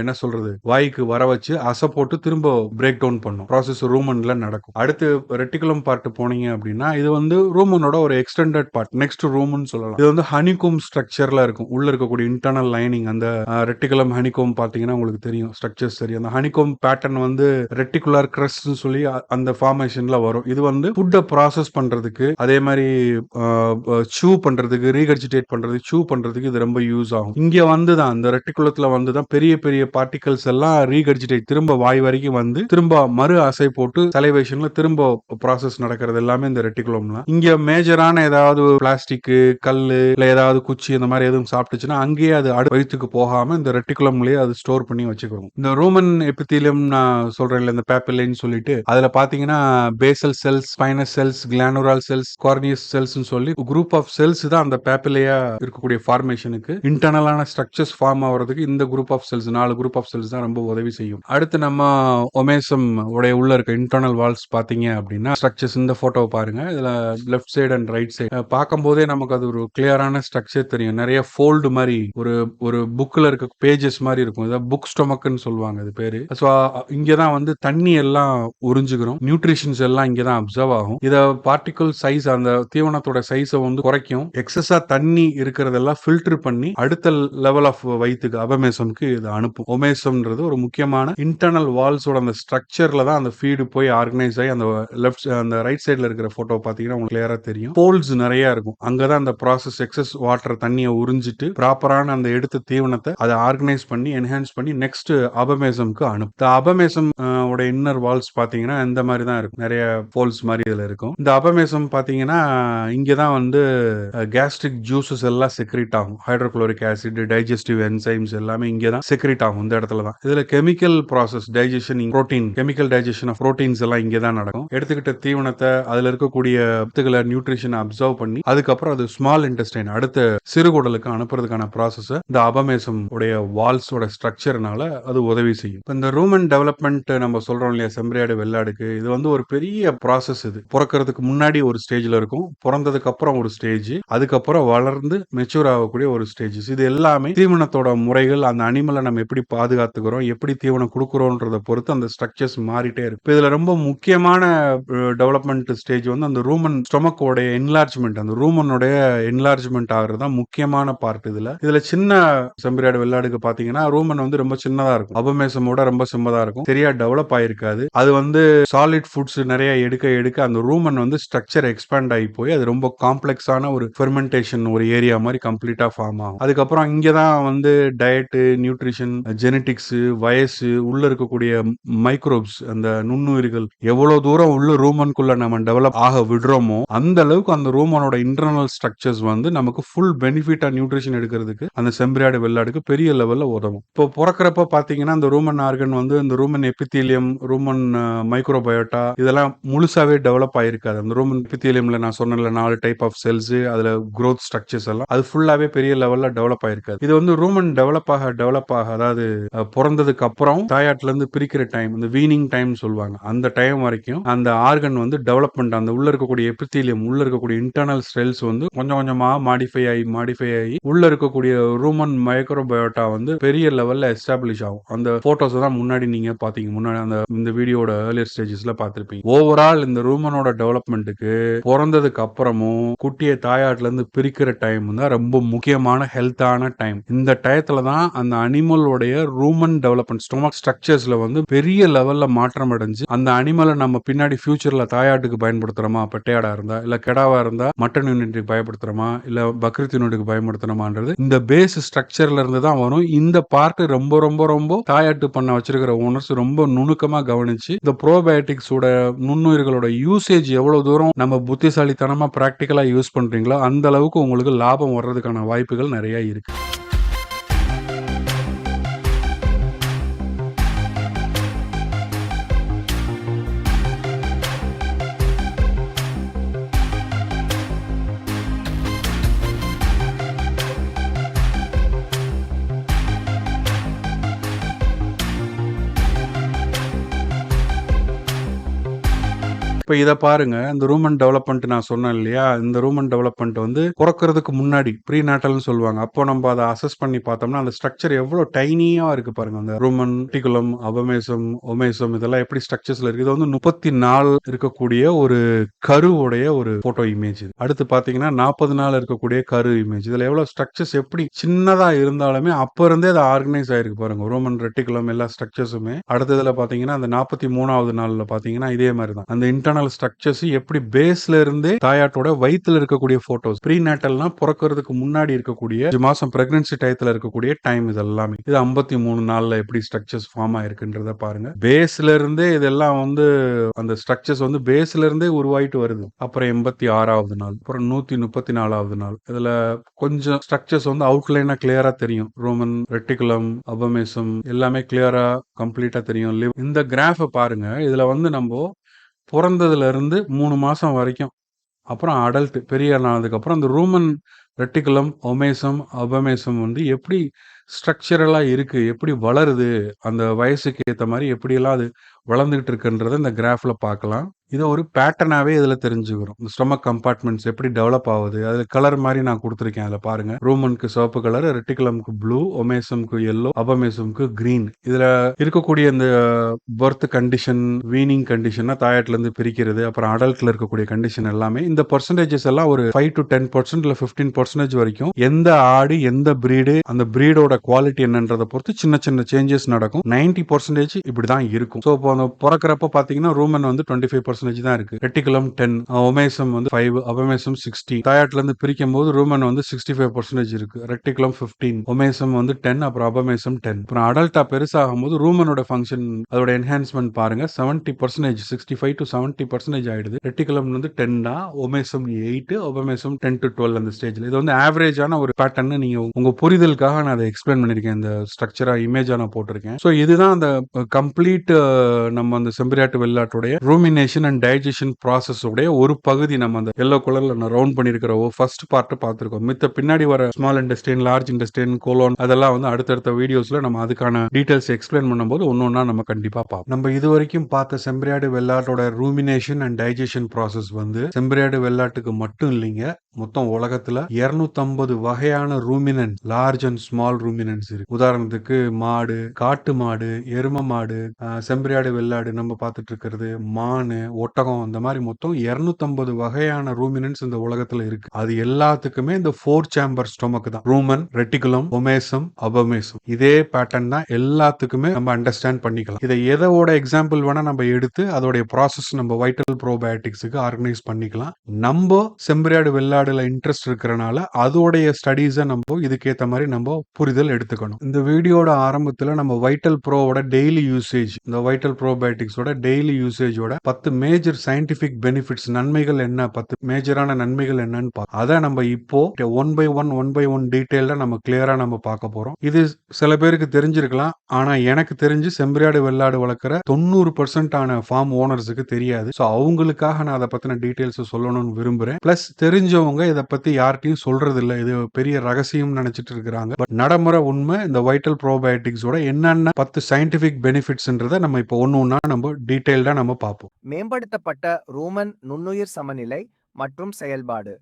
என்ன சொல்றது வாய்க்கு வர வச்சு அசை போட்டு திரும்ப பிரேக் டவுன் பண்ணும். ப்ராசஸ் ரூமன்ல நடக்கும். அடுத்து ரெட்டிகுலம் பார்ட் போனீங்க அப்படின்னா இது வந்து ரூமனோட ஒரு எக்ஸ்டெண்டட் பார்ட், நெக்ஸ்ட் ரூம்னு சொல்லலாம். இது வந்து ஹனிகோம் ஸ்ட்ரக்சர்ல இருக்கும். உள்ள இருக்கக்கூடிய இன்டர்னல் லைனிங் அந்த ரெட்டிகுலம் ஹனிகோம் பாத்தீங்கன்னா உங்களுக்கு தெரியும் ஸ்ட்ரக்சர்ஸ் தெரியும். அந்த ஹனிகோம் பேட்டர்ன் வந்து ரெட்டிகுலர் கிரஸ்ட் சொல்லி அந்த ஃபார்மேஷன்ல வரும். இது வந்து ஃபுட்டை ப்ராசஸ் பண்றதுக்கு, அதே மாதிரி சூ பண்றதுக்கு, ரீகர்ஜிடேட் பண்றதுக்கு, சூ பண்றதுக்கு இது ரொம்ப யூஸ் ஆகும். இங்க வந்து தான் அந்த ரெட்டிகுலத்துல வந்து தான் பெரிய பெரிய பார்ட்டிகல்ஸ் எல்லாம் ரீகர்ஜிடேட் திரும்ப வாய் வரைக்கும் வந்து திரும்ப மறு அசை போட்டு சலைவேஷன்ல திரும்ப ப்ராசஸ் நடக்கிறது எல்லாமே இந்த ரெட்டிகுலம்ல. இங்க மேஜரான ஏதாவது பிளாஸ்டிக், கல்லு இல்ல ஏதாவது குச்சி இந்த மாதிரி எதுவும் சாப்பிட்டுச்சுன்னா அங்கேயே அது வயிற்றுக்கு போகாம இந்த ரெட்டிகுலம்லயே அது ஸ்டோர் பண்ணி வச்சுக்கிறோம். இந்த ரூமன் எபித்தீலியம் நான் சொல்றேன் இந்த பேப்பிலைன்னு சொல்லிட்டு அதுல பாத்தீங்கன்னா basal cells, spinous cells, granular cells, corneous cells சொல்லி குரூப் ஆஃப் செல்ஸ் தான் அந்த பேப்பிலையா இருக்கக்கூடிய ஃபார்மேஷனுக்கு இன்டர்னலான ஸ்ட்ரக்சர்ஸ் ஃபார்ம் ஆகிறதுக்கு இந்த group of cells 4 group of cells தான் ரொம்ப உதவி செய்யும். அடுத்து நம்ம ஒமேசம் உடைய உள்ள இருக்க இன்டர்னல் வால்ஸ் பாத்தீங்க அப்படின்னா ஸ்ட்ரக்சர்ஸ் இந்த போட்டோவை பாருங்க. இதுல left side and right side பார்க்கும் போதே நமக்கு அது ஒரு கிளியரான ஸ்ட்ரக்சர் தெரியும். நிறைய ஃபோல்டு மாதிரி ஒரு ஒரு புக்ல இருக்க பேஜஸ் மாதிரி இருக்கும். இதை புக் ஸ்டொமக்னு சொல்லுவாங்க இது பேரு. ஸோ இங்கதான் வந்து தண்ணி எல்லாம் உறிஞ்சுக்கிறோம், நியூட்ரிஷன்ஸ் எல்லாம் இங்கதான் அப்சர்வ் ஆகும். இத பார்ட்டிகல் சைஸ் அந்த தீவனத்தோட சைஸை வந்து குறைக்கும். எக்ஸஸா தண்ணி இருக்கிறதெல்லாம் ஃபில்டர் பண்ணி அடுத்த லெவல் ஆஃப் வயிற்றுக்கு அபமேசம்க்கு இது அனுப்பும். ஒமேசம்ன்றது ஒரு முக்கியமான இன்டர்னல் வால்ஸோட அந்த ஸ்ட்ரக்சர்ல தான் அந்த ஃபீடு போய் ஆர்கனைஸ் ஆகி அந்த லெஃப்ட் அந்த ரைட் சைடுல இருக்கிற போட்டோ பாத்தீங்கன்னா உங்களுக்கு கிளியரா தெரியும். போல்ஸ் நிறைய இருக்கும். அங்கதான் அந்த ப்ராசஸ் எக்ஸஸ் வாட்டர் தண்ணியை உறிஞ்சிட்டு ப்ராப்பரான அந்த எடுத்த தீவனத்தை அதை ஆர்கனைஸ் பண்ணி என்ஹான்ஸ் பண்ணி நெக்ஸ்ட் அபமேசம்க்கு அனுப்பும். அபமேசம் உடைய இன்னர் வால்ஸ் பாத்தீங்கன்னா இந்த மாதிரி தான் இருக்கும். நிறைய போல்ஸ் மாதிரி இதுல இருக்கும். இந்த அபமேசம் பாத்தீங்கன்னா இங்கதான் வந்து கேஸ்ட்ரிக் ஜூசஸ் எல்லாம் செக்ரேட் ஆகும். ஹைட்ரோகுளோரிக் ஆசிட், டைஜஸ்டிவ் என்சைம்ஸ் எல்லாமே இங்கதான் செக்ரேட் ஆகும். இந்த இடத்துல தான் இதுல chemical process digestion, protein, chemical digestion of proteins எல்லாம் இங்கதான் நடக்கும். எடுத்துக்கிட்ட தீவனத்தை தீவனத்தை அதுல இருக்கக்கூடிய சத்துக்களை நியூட்ரிஷன் அப்சர்வ் பண்ணி அதுக்கப்புறம் அது ஸ்மால் இன்டெஸ்டைன் அடுத்த சிறுகுடலுக்கு அனுப்புறதுக்கான ப்ராசஸ் இந்த அபமேசம் உடைய வால்ஸோட ஸ்ட்ரக்சர்னால அது உதவி செய்யும். இந்த ரூமன் டெவலப்மெண்ட் நம்ம சொல்றோம் இல்லையா, செம்பரியாடு வெள்ளாடுக்கு இது வந்து ஒரு பெரிய ப்ராசஸ். இது பிறக்கிறதுக்கு முன்னாடி ஒரு ஸ்டேஜ்ல இருக்கும், பிறந்ததுக்கு அப்புறம் ஒரு ஸ்டேஜ், அதுக்கப்புறம் வளர்ந்து மெச்சூர் ஆகக்கூடிய ஒரு ஸ்டேஜஸ். இது எல்லாமே தீவனத்தோட முறைகள், அந்த அனிமலை நம்ம எப்படி பாதுகாத்துக்கிறோம், எப்படி தீவனம் கொடுக்குறோன்றத பொறுத்து அந்த ஸ்ட்ரக்சர்ஸ் மாறிட்டே இருக்கு. இதுல ரொம்ப முக்கியமான டெவலப்மெண்ட் ஸ்டேஜ் வந்து அந்த ரூமன் ஸ்டொமக்கோடைய என்லார்ஜ்மெண்ட், அந்த ரூமனோடைய என்லார்ஜ்மெண்ட் ஆகிறது தான் முக்கியமான பார்ட். இதுல சின்ன செம்பரியாடு வெள்ளாடுக்கு பாத்தீங்கன்னா ரூமன் வந்து ரொம்ப சின்னதா இருக்கும், அபமேசமோட ரொம்ப சின்னதா இருக்கும், சரியா டெவலப் ஆயிருக்காது. அது வந்து சாலிட் ஃபுட்ஸ் நிறைய எடுக்க எடுக்க அந்த ரூமன் வந்து ஸ்ட்ரக்சர் எக்ஸ்பேண்ட் ஆகி போய் அது ரொம்ப காம்ப்ளெக்ஸான ஒரு ஃபெர்மெண்டேஷன் ஒரு ஏரியா மாதிரி கம்ப்ளீட்டா ஃபார்ம் ஆகும். அதுக்கப்புறம் இங்கதான் வந்து டயட்டு, நியூட்ரிஷன், ஜெனட்டிக்ஸ், வயசு, உள்ள இருக்கக்கூடிய மைக்ரோப்ஸ், அந்த நுண்ணுயிர்கள் எவ்வளவு தூரம் உள்ள ரூமனுக்குள்ள நம்ம டெவலப் ஆக விடுறோமோ அந்த அளவுக்கு அந்த ரூமனோட இன்டர்னல் ஸ்ட்ரக்சர்ஸ் வந்து நமக்கு ஃபுல் பெனிஃபிட்டா நியூட்ரிஷன் எடுக்கிறதுக்கு அந்த செம்பரியாடு வெள்ளாடுக்கு பெரிய லெவல்ல உதவும். இப்போ பிறக்கிறப்ப பாத்தீங்கன்னா இந்த ரூமன் ஆர்கன் வந்து இந்த ரூமன் எபித்தீலியம், ரூமன் மைக்ரோபயோட்டா இதெல்லாம் முழுசாவே டெவலப் ஆயிருக்காது. அந்த ரூமன் எபித்தீலியம்ல நான் சொன்னல 4 டைப் ஆஃப் செல்ஸ், அதுல growth ஸ்ட்ரக்சர்ஸ் எல்லாம் அது ஃபுல்லாவே பெரிய லெவல்ல டெவலப் ஆயிருக்காது. இது வந்து ரூமன் டெவலப் ஆக அதாவது பிறந்ததுக்கு அப்புறம் தாயாட்டுல இருந்து பிரிக்கிற டைம், இந்த வீனிங் டைம் சொல்லுவாங்க, அந்த டைம் வரைக்கும் அந்த ஆர்கன் வந்து டெவலப்மெண்ட், அந்த உள்ள இருக்கக்கூடிய எபித்தீலியம், உள்ள இருக்கக்கூடிய இன்டர்னல் செல்ஸ் வந்து கொஞ்சம் கொஞ்சமா மாடிஃபை ஆகி உள்ள இருக்கக்கூடிய ரூமன் மைக்ரோபயோட்டா வந்து பெரிய லெவல்ல எஸ்டாப்ளிஷ் ஆகும். அந்த போட்டோஸ் தான் முன்னாடி நீங்க பாத்தீங்க, முன்னாடி அந்த இந்த வீடியோட ஏர்லியர் ஸ்டேஜஸ்ல பாத்திருப்பீங்க. ஓவரால் இந்த ரூமனோட டெவலப்மெண்ட்டுக்கு பிறந்ததுக்கு அப்புறமும் குட்டியை தாயாட்டுல இருந்து பிரிக்கிற டைம் தான் ரொம்ப முக்கியமான ஹெல்த்தான டைம். இந்த டயத்துல தான் அந்த அனிமலோடைய ரூமன் டெவலப்மெண்ட், ஸ்டொமக் ஸ்ட்ரக்சர்ஸ்ல வந்து பெரிய லெவல்ல மாற்றம் அடைஞ்சு அந்த அனிமலை நம்ம பின்னாடி ஃபியூச்சர்ல தாயாட்டுக்கு பயன்படுத்துறோமா, பெட்டையாடா இருந்தா, இல்ல கெடாவா இருந்தா மட்டன் யூனிட்டுக்கு பயன்படுத்துறோமா, இல்ல பக்ரீத் யூனிட்டுக்கு பயன்படுத்தணுமான்றது இந்த பேஸ் ஸ்ட்ரக்சர்ல இருந்து தான் வரும். இந்த பார்ட் ரொம்ப ரொம்ப ரொம்ப தாயாட்டு பண்ண வச்சிருக்கிற ஓனர்ஸ் ரொம்ப நுணுக்கமா கவனிச்சு இந்த ப்ரோபயோட்டிக்ஸோட நுண்ணுயிர்களோட யூசேஜ் எவ்வளவு தூரம் நம்ம புத்திசாலித்தனமா பிராக்டிக்கலா யூஸ் பண்றீங்களோ அந்த அளவுக்கு உங்களுக்கு லாபம் வர்றதுக்கான வாய்ப்புகள் நிறைய இருக்கு. இப்ப இத பாருங்க, இந்த ரூமன் டெவலப்மெண்ட் நான் சொன்னேன் இல்லையா, இந்த ரூமன் டெவலப்மெண்ட் வந்து பிறக்கிறதுக்கு முன்னாடி ப்ரீ நாட்டல்னு சொல்லுவாங்க. அப்போ நம்ம அதை அசஸ் பண்ணி பார்த்தோம்னா அந்த ஸ்ட்ரக்சர் எவ்வளவு டைனியா இருக்கு பாருங்க. அந்த ரூமன் ரெட்டிகுலம், அபமேசம், ஒமேசம் இதெல்லாம் எப்படி ஸ்ட்ரக்சர்ஸ்ல இருக்கு. இது வந்து 34 இருக்கக்கூடிய ஒரு கருவுடைய ஒரு போட்டோ இமேஜ். அடுத்து பாத்தீங்கன்னா 40 நாள் இருக்கக்கூடிய கரு இமேஜ். இதுல எவ்வளவு ஸ்ட்ரக்சர்ஸ் எப்படி சின்னதா இருந்தாலுமே அப்ப இருந்தே அது ஆர்கனைஸ் ஆயிருக்கு பாருங்க. ரூமன் ரெட்டிகுலம் எல்லா ஸ்ட்ரக்சர்ஸுமே. அடுத்ததுல பாத்தீங்கன்னா அந்த 43வது நாள்ல பாத்தீங்கன்னா இதே மாதிரி தான் அந்த இன்டர்னல் ஸ்ட்ரக்சர்ஸ் எப்படி பேஸ்ல இருந்து தாயாட்டோட வயித்துல இருக்கக்கூடிய போட்டோஸ். ப்ரீ நேட்டல்னா பிறக்கிறதுக்கு முன்னாடி இருக்கக்கூடிய 5 மாசம் பிரெக்னன்சி டயத்துல இருக்கக்கூடிய டைம். இது எல்லாமே இது 53 நாள்ல எப்படி ஸ்ட்ரக்சர்ஸ் ஃபார்ம் ஆயிருக்குன்றத பாருங்க. பேஸ்ல இருந்தே இதெல்லாம் வந்து அந்த ஸ்ட்ரக்சர்ஸ் வந்து பேஸ்ல இருந்தே உருவாயிட்டு வருது. அப்புறம் 86வது நாள், அப்புறம் 134வது நாள். இதுல கொஞ்சம் ஸ்ட்ரக்சர்ஸ் வந்து அவுட்லைனா கிளியரா தெரியும். ரோமன் ரெட்டிகுலம், அபமேசம் எல்லாமே கிளியரா கம்ப்ளீட்டா தெரியும். இந்த கிராஃப பாருங்க. இதுல வந்து நம்ம பிறந்ததுல இருந்து 3 மாசம் வரைக்கும், அப்புறம் அடல்ட் பெரிய ஆனதுக்கு அப்புறம் இந்த ரூமன் ரெட்டிகுலம், ஒமேசம், அபமேசம் வந்து எப்படி ஸ்ட்ரக்சரலா இருக்கு, எப்படி வளருது, அந்த வயசுக்கு ஏத்த மாதிரி எப்படியெல்லாம் அது வளர்ந்துகிட்டு இருக்குன்றத இந்த கிராஃப்ல பார்க்கலாம். இதை ஒரு பேட்டர்னாவே இதுல தெரிஞ்சுக்கிறோம். இந்த ஸ்டொமக் கம்பார்ட்மெண்ட்ஸ் எப்படி டெவலப் ஆகுது, அதுல கலர் மாதிரி நான் கொடுத்துருக்கேன். அதுல பாருங்க, ரூமனுக்கு சிவப்பு கலர், ரெட்டிகுலம்க்கு ப்ளூ, ஒமேசம்க்கு எல்லோ, அபமேசம்க்கு கிரீன். இதுல இருக்கக்கூடிய இந்த பர்த் கண்டிஷன், வீனிங் கண்டிஷன், தாயாட்டுல இருந்து பிரிக்கிறது, அப்புறம் அடல்ட்ல இருக்கக்கூடிய கண்டிஷன் எல்லாமே இந்த பர்சன்டேஜஸ் எல்லாம் ஒரு 5 to 10% இல்ல 15% வரைக்கும் எந்த ஆடு எந்த பிரீடு, அந்த பிரீடோட குவாலிட்டி என்னன்றதை பொறுத்து சின்ன சின்ன சேஞ்சஸ் நடக்கும். 90% இப்படிதான் இருக்கும். ஸோ இப்போ அந்த பிறக்கிறப்ப பாத்தீங்கன்னா ரூமன் வந்து 25% தான் இருக்கு. ரெட்டிகுலம் 10, ஒமேசம் வந்து 5, அபமேசம் 60. தாயாட்டுல இருந்து பிரிக்கும் போது ரூமன் வந்து 65% இருக்கு, ரெட்டிகுலம் 15, ஒமேசம் வந்து 10, அப்புறம் அபமேசம் 10. அப்புறம் அடல்ட்டா பெருசாகும் போது ரூமனோட ஃபங்க்ஷன், அதோட என்ஹான்ஸ்மெண்ட் பாருங்க 70%, 65 to 70% ஆயிடுது. ரெட்டிகுலம் வந்து 10 தான், ஒமேசம் 8, அபமேசம் 10 to 12 அந்த ஸ்டேஜ்ல. இது வந்து ஆவரேஜான ஒரு பேட்டர்ன். நீங்க உங்க புரிதலுக்காக நான் அதை எக்ஸ்பிளைன் பண்ணிருக்கேன். இந்த ஸ்ட்ரக்சரா இமேஜா நான் போட்டிருக்கேன். ஸோ இதுதான் அந்த கம்ப்ளீட் நம்ம அந்த செம்பரியாட்டு வெள்ளாட்டுடைய ரூமினேஷன் அண்ட் டைஜஷன் ப்ராசஸ் உடைய ஒரு பகுதி நம்ம அந்த எல்லோ கலர்ல நான் ரவுண்ட் பண்ணியிருக்கிற ஃபர்ஸ்ட் பார்ட் பார்த்திருக்கோம். மித்த பின்னாடி வர small intestine, large intestine, colon அதெல்லாம் வந்து அடுத்தடுத்த வீடியோஸ்ல நம்ம அதுக்கான டீடைல்ஸ் எக்ஸ்பிளைன் பண்ணும்போது ஒன்னொன்னா நம்ம கண்டிப்பா பார்ப்போம். நம்ம இதுவரைக்கும் பார்த்த செம்பரியாடு வெள்ளாட்டோட ரூமினேஷன் அண்ட் டைஜஷன் ப்ராசஸ் வந்து செம்பரியாடு வெள்ளாட்டுக்கு மட்டும் இல்லைங்க, மொத்தம் உலகத்துல 250 வகையான ரூமினன்ட், லார்ஜ் அண்ட் ஸ்மால் ரூமினன்ட்ஸ் இருக்கு. உதாரணத்துக்கு மாடு, காட்டு மாடு, எரும மாடு, செம்பரியாடு வெள்ளாடு நம்ம பார்த்துட்டு இருக்கிறது, மானு, ஒட்டகம், அந்த மாதிரி மொத்தம் 250 வகையான ரூமினன்ட்ஸ் இந்த உலகத்துல இருக்கு. அது எல்லாத்துக்குமே இந்த 4 சேம்பர் ஸ்டொமக் தான். Ruman, reticulum, omasum, அபமேசம். இதே பேட்டர்ன் தான் எல்லாத்துக்குமே நம்ம அண்டர்ஸ்டாண்ட் பண்ணிக்கலாம். இதை எதோட எக்ஸாம்பிள் வேணா நம்ம எடுத்து அதோடைய ப்ராசஸ் நம்ம வைட்டல் ப்ரோபயோட்டிக்ஸுக்கு ஆர்கனைஸ் பண்ணிக்கலாம். நம்ம செம்பரியாடு வெள்ளாடுல இன்ட்ரெஸ்ட் இருக்கிறனால அதோடைய ஸ்டடீஸை நம்ம இதுக்கேற்ற மாதிரி நம்ம புரிதல் எடுத்துக்கணும். இந்த வீடியோட ஆரம்பத்துல நம்ம வைட்டல் ப்ரோவோட டெய்லி யூசேஜ், இந்த வைட்டல் ப்ரோபயோட்டிக்ஸோட டெய்லி யூசேஜோட 10 மேஜர் சயின்டிபிக் பெனிஃபிட்ஸ், நன்மைகள் என்ன, 10 மேஜரான நன்மைகள் என்னன்னு அதை நம்ம இப்போ ஒன் பை ஒன் டீடைல்ல நம்ம கிளியரா நம்ம பார்க்க போறோம். இது சில பேருக்கு தெரிஞ்சிருக்கலாம். ஆனா எனக்கு தெரிஞ்சு செம்பரியாடு வெள்ளாடு வளர்க்குற 90% ஆன ஃபார்ம் ஓனர்ஸுக்கு தெரியாது. ஸோ அவங்களுக்காக நான் அதை பத்தின டீடைல்ஸ் சொல்லணும்னு விரும்புறேன். பிளஸ் தெரிஞ்சவங்க இதை பத்தி யார்ட்டையும் சொல்றது இல்லை, இது பெரிய ரகசியம் நினைச்சிட்டு இருக்கிறாங்க. பட் நடைமுறை உண்மை இந்த வைட்டல் ப்ரோபயோட்டிக்ஸோட என்னென்ன 10 சயின்டிபிக் பெனிஃபிட்ஸ்ன்றதை நம்ம இப்போ ஒன்னா நம்ம டீடைல்டா நம்ம பார்ப்போம். மேம்படுத்தப்பட்ட ரூமன் நுண்ணுயிர் சமநிலை மற்றும் செயல்பாடு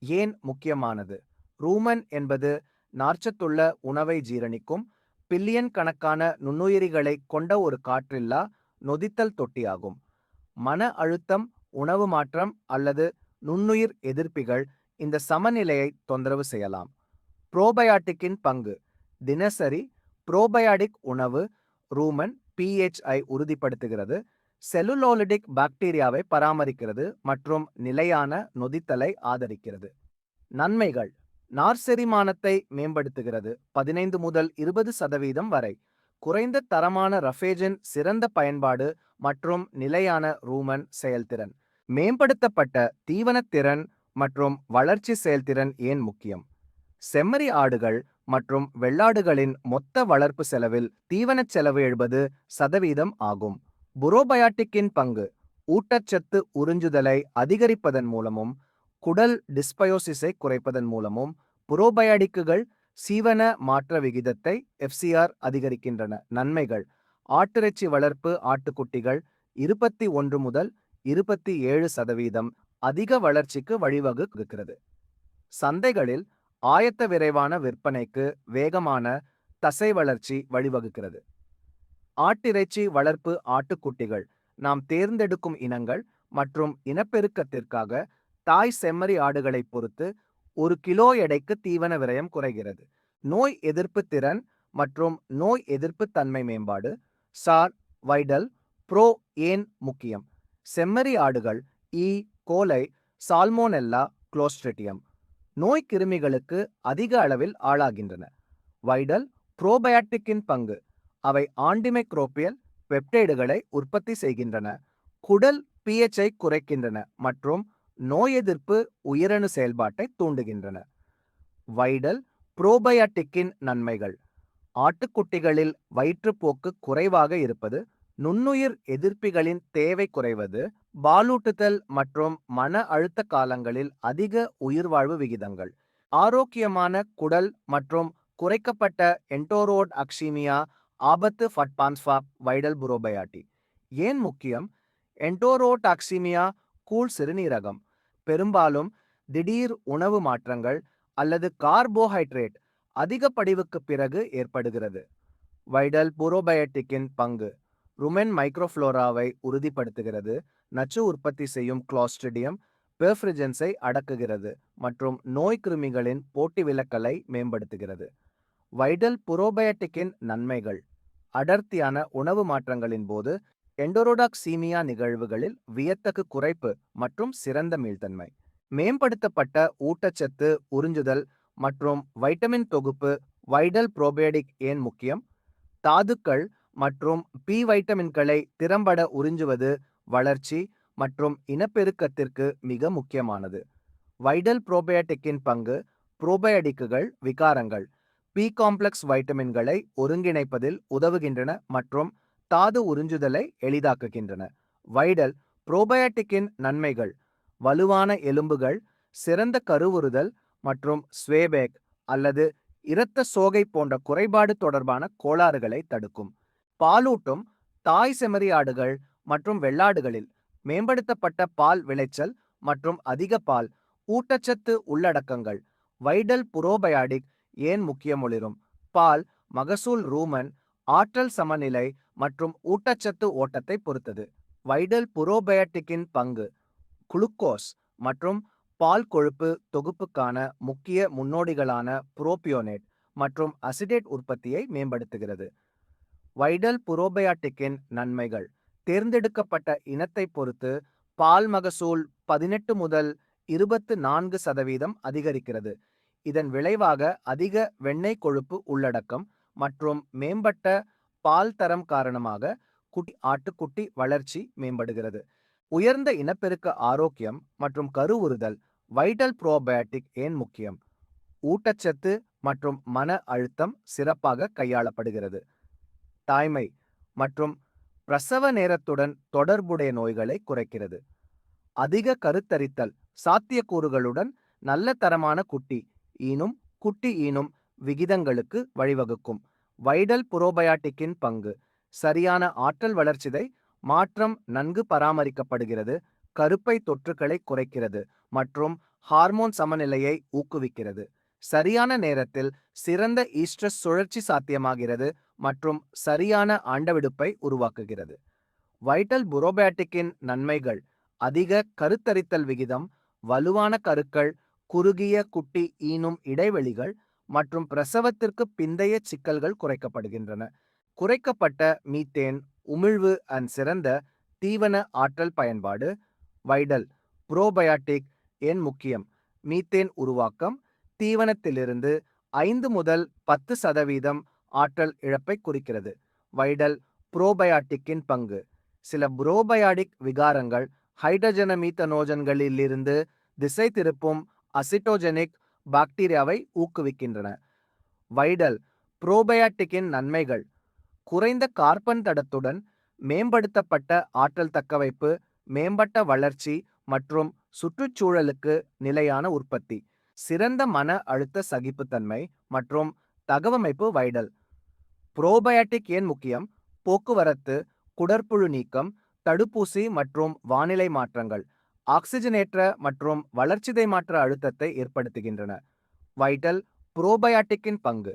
ஏன் முக்கியமானது? ரூமன் என்பது நார்ச்சத்துள்ள உணவை ஜீரணிக்கும் பில்லியன் கணக்கான நுண்ணுயிரிகளை கொண்ட ஒரு காற்றில்லா நொதித்தல் தொட்டியாகும். மன அழுத்தம், உணவு மாற்றம் அல்லது நுண்ணுயிர் எதிர்ப்பிகள் இந்த சமநிலையை தொந்தரவு செய்யலாம். புரோபயாட்டிக்கின் பங்கு. தினசரி புரோபயாடிக் உணவு ரூமன் pH-ஐ உறுதிப்படுத்துகிறது, செல்லுலோலிடிக் பாக்டீரியாவை பராமரிக்கிறது மற்றும் நிலையான நொதித்தலை ஆதரிக்கிறது. நன்மைகள். நார்செரிமானத்தை மேம்படுத்துகிறது 15 முதல் 20% வரை. குறைந்த தரமான ரஃபேஜன் சிறந்த பயன்பாடு மற்றும் நிலையான ரூமன் செயல்திறன். மேம்படுத்தப்பட்ட தீவனத்திறன் மற்றும் வளர்ச்சி செயல்திறன் ஏன் முக்கியம்? செம்மறி ஆடுகள் மற்றும் வெள்ளாடுகளின் மொத்த வளர்ப்பு செலவில் தீவனச் செலவு 70% ஆகும். புரோபயாட்டிக்கின் பங்கு. ஊட்டச்சத்து உறிஞ்சுதலை அதிகரிப்பதன் மூலமும் குடல் டிஸ்பயோசிஸை குறைப்பதன் மூலமும் புரோபயாடிக்குகள் சீவன மாற்ற விகிதத்தை FCR அதிகரிக்கின்றன. நன்மைகள். ஆட்டிறைச்சி வளர்ப்பு ஆட்டுக்குட்டிகள் 21 முதல் 27% அதிக வளர்ச்சிக்கு வழிவகுக்கிறது. சந்தைகளில் ஆயத்த விரைவான விற்பனைக்கு வேகமான தசை வளர்ச்சி வழிவகுக்கிறது. ஆட்டிறைச்சி வளர்ப்பு ஆட்டுக்குட்டிகள் நாம் தேர்ந்தெடுக்கும் இனங்கள் மற்றும் இனப்பெருக்கத்திற்காக தாய் செம்மறி ஆடுகளை பொறுத்து 1 கிலோ எடைக்கு தீவன விரயம் குறைகிறது. நோய் எதிர்ப்பு திறன் மற்றும் நோய் எதிர்ப்பு தன்மை மேம்பாடு. சார் வைடல் ப்ரோ ஏன் முக்கியம்? செம்மறி ஆடுகள் கோலை, சால்மோனெல்லா, குளோஸ்ட்ரிடியம் நோய் கிருமிகளுக்கு அதிக அளவில் ஆளாகின்றன. வைடல் புரோபயாட்டிக்கின் பங்கு. அவை ஆன்டிமைக்ரோபியல் பெப்டைடுகளை உற்பத்தி செய்கின்றன, குடல் pH-ஐ குறைக்கின்றன மற்றும் நோய் எதிர்ப்பு உயிரணு செயல்பாட்டை தூண்டுகின்றன. வைடல் புரோபயாட்டிக்கின் நன்மைகள். ஆட்டுக்குட்டிகளில் வயிற்றுப்போக்கு குறைவாக இருப்பது, நுண்ணுயிர் எதிர்ப்பிகளின் தேவை குறைவது, பாலூட்டுதல் மற்றும் மன அழுத்த காலங்களில் அதிக உயிர்வாழ்வு விகிதங்கள். ஆரோக்கியமான குடல் மற்றும் குறைக்கப்பட்ட என்டோரோட் அக்சீமியா ஆபத்து ஃபட்பான்ஸ்பா வைடல் புரோபயாட்டி ஏன் முக்கியம்? என்டோரோடாக்சிமியா கூழ் சிறுநீரகம் பெரும்பாலும் திடீர் உணவு மாற்றங்கள் அல்லது கார்போஹைட்ரேட் அதிக படிவுக்கு பிறகு ஏற்படுகிறது. வைடல் புரோபயோட்டிக்கின் பங்கு. ருமென் மைக்ரோஃப்ளோராவை உறுதிப்படுத்துகிறது, நச்சு உற்பத்தி செய்யும் கிளாஸ்ட்ரிடியம் பெர்ஃப்ரிஜன்ஸை அடக்குகிறது மற்றும் நோய் கிருமிகளின் போட்டி விலக்கலை மேம்படுத்துகிறது. வைடல் புரோபயோட்டிக்கின் நன்மைகள். அடர்த்தியான உணவு மாற்றங்களின் போது எண்டோரோடாக்சீமியா நிகழ்வுகளில் வியத்தகு குறைப்பு மற்றும் சிறந்த மீள்தன்மை. மேம்படுத்தப்பட்ட ஊட்டச்சத்து உறிஞ்சுதல் மற்றும் வைட்டமின் தொகுப்பு. வைடல் புரோபயோடிக் ஏன் முக்கியம்? தாதுக்கள் மற்றும் பி வைட்டமின்களை திறம்பட உறிஞ்சுவது வளர்ச்சி மற்றும் இனப்பெருக்கத்திற்கு மிக முக்கியமானது. வைடல் புரோபயோட்டிக்கின் பங்கு. புரோபயோடிக்குகள் விகாரங்கள் பி காம்ப்ளெக்ஸ் வைட்டமின்களை ஒருங்கிணைப்பதில் உதவுகின்றன மற்றும் தாது உறிஞ்சுதலை எளிதாக்குகின்றன. வைடல் புரோபயாட்டிக்கின் நன்மைகள்: வலுவான எலும்புகள், சிறந்த கருவுறுதல் மற்றும் ஸ்வேபேக் அல்லது இரத்த சோகை போன்ற குறைபாடு தொடர்பான கோளாறுகளை தடுக்கும். பாலூட்டும் தாய் செம்மறி ஆடுகள் மற்றும் வெள்ளாடுகளில் மேம்படுத்தப்பட்ட பால் விளைச்சல் மற்றும் அதிக பால் ஊட்டச்சத்து உள்ளடக்கங்கள். வைடல் புரோபயாடிக் ஏன் முக்கியமொளிரும்? பால் மகசூல் ரூமன் ஆற்றல் சமநிலை மற்றும் ஊட்டச்சத்து ஓட்டத்தை பொறுத்தது. வைடல் புரோபயாட்டிக்கின் பங்கு: குளுக்கோஸ் மற்றும் பால் கொழுப்பு தொகுப்புக்கான முக்கிய முன்னோடிகளான புரோபியோனேட் மற்றும் அசிடேட் உற்பத்தியை மேம்படுத்துகிறது. வைடல் புரோபயாட்டிக்கின் நன்மைகள்: தேர்ந்தெடுக்கப்பட்ட இனத்தை பொறுத்து பால் மகசூல் 18 முதல் 24% அதிகரிக்கிறது. இதன் விளைவாக அதிக வெண்ணெய் கொழுப்பு உள்ளடக்கம் மற்றும் மேம்பட்ட பால் தரம் காரணமாக ஆட்டுக்குட்டி வளர்ச்சி மேம்படுகிறது. உயர்ந்த இனப்பெருக்க ஆரோக்கியம் மற்றும் கருவுறுதல். வைடல் புரோபயாட்டிக் ஏன் முக்கியம்? ஊட்டச்சத்து மற்றும் மன அழுத்தம் சிறப்பாக கையாளப்படுகிறது. தாய்மை மற்றும் பிரசவ நேரத்துடன் தொடர்புடைய நோய்களை குறைக்கிறது. அதிக கருத்தரித்தல் சாத்தியக்கூறுகளுடன் நல்ல தரமான குட்டி ஈனும் விகிதங்களுக்கு வழிவகுக்கும். வைடல் புரோபயாட்டிக்கின் பங்கு: சரியான ஆற்றல் வளர்ச்சிதை மாற்றம் நன்கு பராமரிக்கப்படுகிறது, கருப்பை தொற்றுகளை குறைக்கிறது மற்றும் ஹார்மோன் சமநிலையை ஊக்குவிக்கிறது. சரியான நேரத்தில் சிறந்த ஈஸ்ட்ரஸ் சுழற்சி சாத்தியமாகிறது மற்றும் சரியான ஆண்டவிடுப்பை உருவாக்குகிறது. வைடல் புரோபயாட்டிக்கின் நன்மைகள்: அதிக கருத்தரித்தல் விகிதம், வலுவான கருக்கள், குறுகிய குட்டி ஈனும் இடைவெளிகள் மற்றும் பிரசவத்திற்கு பிந்தைய சிக்கல்கள் குறைக்கப்படுகின்றன. குறைக்கப்பட்ட மீத்தேன் உமிழ்வு சிறந்த தீவன ஆற்றல் பயன்பாடு. வைடல் புரோபயாட்டிக் ஏன் முக்கியம்? மீத்தேன் உருவாக்கம் தீவனத்திலிருந்து 5 முதல் 10% ஆற்றல் இழப்பை குறிக்கிறது. வைடல் புரோபயாட்டிக்கின் பங்கு: சில புரோபயாடிக் விகாரங்கள் ஹைட்ரஜனமீத்தனோஜன்களிலிருந்து திசை திருப்பும் அசிட்டோஜெனிக் பாக்டீரியாவை ஊக்குவிக்கின்றன. வைடல் புரோபயாட்டிக்கின் நன்மைகள்: குறைந்த கார்பன் தடத்துடன் மேம்படுத்தப்பட்ட ஆற்றல் தக்கவைப்பு, மேம்பட்ட வளர்ச்சி மற்றும் சுற்றுச்சூழலுக்கு நிலையான உற்பத்தி. சிறந்த மன அழுத்த சகிப்புத்தன்மை மற்றும் தகவமைப்பு. வைடல் புரோபயாட்டிக் ஏன் முக்கியம்? போக்குவரத்து, குடற்புழு நீக்கம், தடுப்பூசி மற்றும் வானிலை மாற்றங்கள் ஆக்சிஜனேற்ற மற்றும் வளர்சிதை மாற்ற அழுத்தத்தை ஏற்படுத்துகின்றன. வைடல் புரோபயாட்டிக்கின் பங்கு: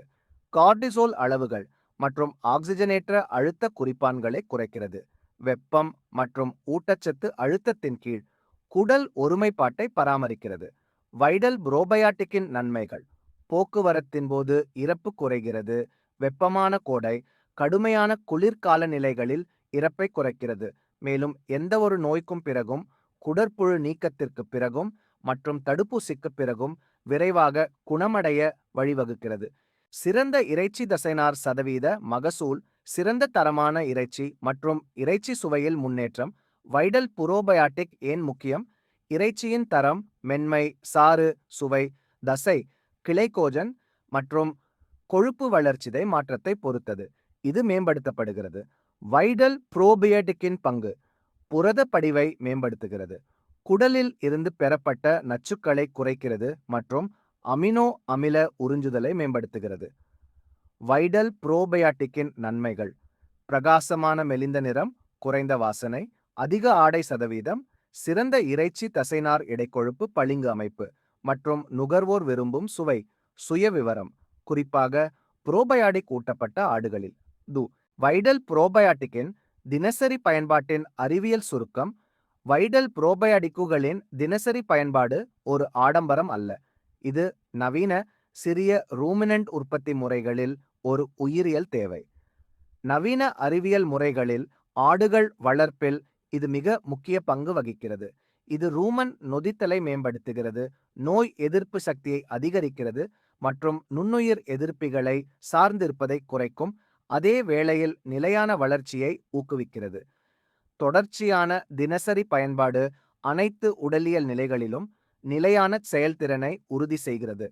கார்டிசோல் அளவுகள் மற்றும் ஆக்சிஜனேற்ற அழுத்த குறிப்பான்களை குறைக்கிறது. வெப்பம் மற்றும் ஊட்டச்சத்து அழுத்தத்தின் கீழ் குடல் ஒருமைப்பாட்டை பராமரிக்கிறது. வைடல் புரோபயாட்டிக்கின் நன்மைகள்: போக்குவரத்தின் போது இறப்பு குறைகிறது, வெப்பமான கோடை, கடுமையான குளிர்கால நிலைகளில் இறப்பை குறைக்கிறது, மேலும் எந்த ஒரு நோய்க்கும் பிறகும், குடற்புழு நீக்கத்திற்கு பிறகும் மற்றும் தடுப்பூசிக்கு பிறகும் விரைவாக குணமடைய வழிவகுக்கிறது. சிறந்த இறைச்சி தசைநார் சதவீத மகசூல், சிறந்த தரமான இறைச்சி மற்றும் இறைச்சி சுவையில் முன்னேற்றம். வைடல் புரோபயாட்டிக் ஏன் முக்கியம்? இறைச்சியின் தரம், மென்மை, சாறு, சுவை, தசை, கிளைகோஜன் மற்றும் கொழுப்பு வளர்ச்சிதை மாற்றத்தை பொறுத்தது. இது மேம்படுத்தப்படுகிறது. வைடல் புரோபயாட்டிக்கின் பங்கு: புரத படிவை மேம்படுத்துகிறது, குடலில் இருந்து பெறப்பட்ட நச்சுக்களை குறைக்கிறது மற்றும் அமினோ அமில உறிஞ்சுதலை மேம்படுத்துகிறது. வைடல் புரோபயாட்டிக்கின் நன்மைகள்: பிரகாசமான மெலிந்த நிறம், குறைந்த வாசனை, அதிக ஆடை சதவீதம், சிறந்த இறைச்சி தசைநார் இடைக்கொழுப்பு பளிங்கு அமைப்பு மற்றும் நுகர்வோர் விரும்பும் சுவை. சுயவிவரம், குறிப்பாக புரோபயாடிக் ஊட்டப்பட்ட ஆடுகளில். வைடல் புரோபயாட்டிக்கின் தினசரி பயன்பாட்டின் அறிவியல் சுருக்கம். வைடல் புரோபயாடிக்குகளின் தினசரி பயன்பாடு ஒரு ஆடம்பரம் அல்ல. இது நவீன சிறிய ரூமினன்ட் உற்பத்தி முறைகளில் ஒரு உயிரியல் தேவை. நவீன அறிவியல் முறைகளில் ஆடுகள் வளர்ப்பில் இது மிக முக்கிய பங்கு வகிக்கிறது. இது ரூமன் நொதித்தலை மேம்படுத்துகிறது, நோய் எதிர்ப்பு சக்தியை அதிகரிக்கிறது மற்றும் நுண்ணுயிர் எதிர்ப்பிகளை சார்ந்திருப்பதை குறைக்கும், அதே வேளையில் நிலையான வளர்ச்சியை ஊக்குவிக்கிறது. தொடர்ச்சியான தினசரி பயன்பாடு அனைத்து உடலியல் நிலைகளிலும் நிலையான செயல்திறனை உறுதி செய்கிறது.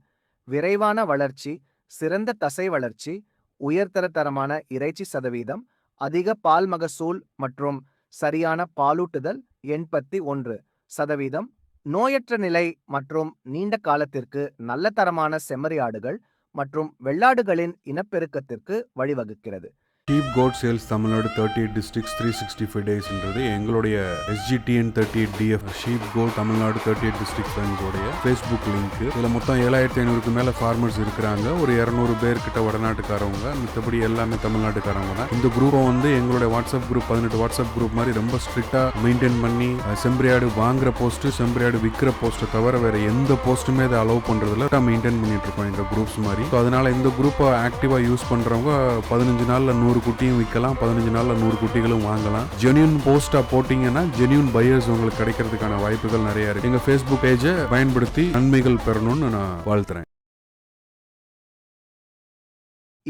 விரைவான வளர்ச்சி, சிறந்த தசை வளர்ச்சி, உயர்தர தரமான இறைச்சி சதவீதம், அதிக பால் மகசூல் மற்றும் சரியான பாலூட்டுதல் 81%. நோயற்ற நிலை மற்றும் நீண்ட காலத்திற்கு நல்ல தரமான செம்மறியாடுகள் மற்றும் வெள்ளாடுகளின் இனப்பெருக்கத்திற்கு வழிவகுக்கிறது. Sheep goat sales Tamil Nadu 38 districts 365 டேஸ்ன்றது எங்களுடைய SGTN 38 DF sheep goat Tamil Nadu 38 district ஃப்ரெண்ட்ஸோடைய ஃபேஸ்புக் லிங்க். இதில் மொத்தம் 7500க்கு மேலே ஃபார்மர்ஸ் இருக்கிறாங்க. ஒரு 200 பேர்கிட்ட வடநாட்டுக்காரவங்க, மற்றபடி எல்லாமே தமிழ்நாட்டுக்காரவங்க தான். இந்த குரூப்பை வந்து எங்களுடைய வாட்ஸ்அப் குரூப் 18 வாட்ஸ்அப் குரூப் மாதிரி ரொம்ப ஸ்ட்ரிக்டாக மெயின்டைன் பண்ணி செம்பரியாடு வாங்குற போஸ்ட்டு செம்பரியாடு விற்கிற போஸ்ட்டை தவிர வேறு எந்த போஸ்ட்டுமே அதை அலோவ் பண்ணுறதுல மெயின்டைன் பண்ணிட்டு இருக்கோம் இந்த குரூப்ஸ் மாதிரி. ஸோ அதனால் இந்த குரூப்பை ஆக்டிவாக யூஸ் பண்ணுறவங்க 15 நாளில் 100 குட்டியும் விற்கலாம், 15 நாளில் 100 குட்டிகளும் வாங்கலாம். ஜென்யூன் போஸ்ட்டாக போட்டிங்கன்னா ஜென்யூன் பையர்ஸ் உங்களுக்கு கிடைக்கிறதுக்கான வாய்ப்புகள் நிறைய இருக்கு. எங்கள் ஃபேஸ்புக் பேஜை பயன்படுத்தி நன்மைகள் பெறணும்னு நான் வாழ்த்துறேன்.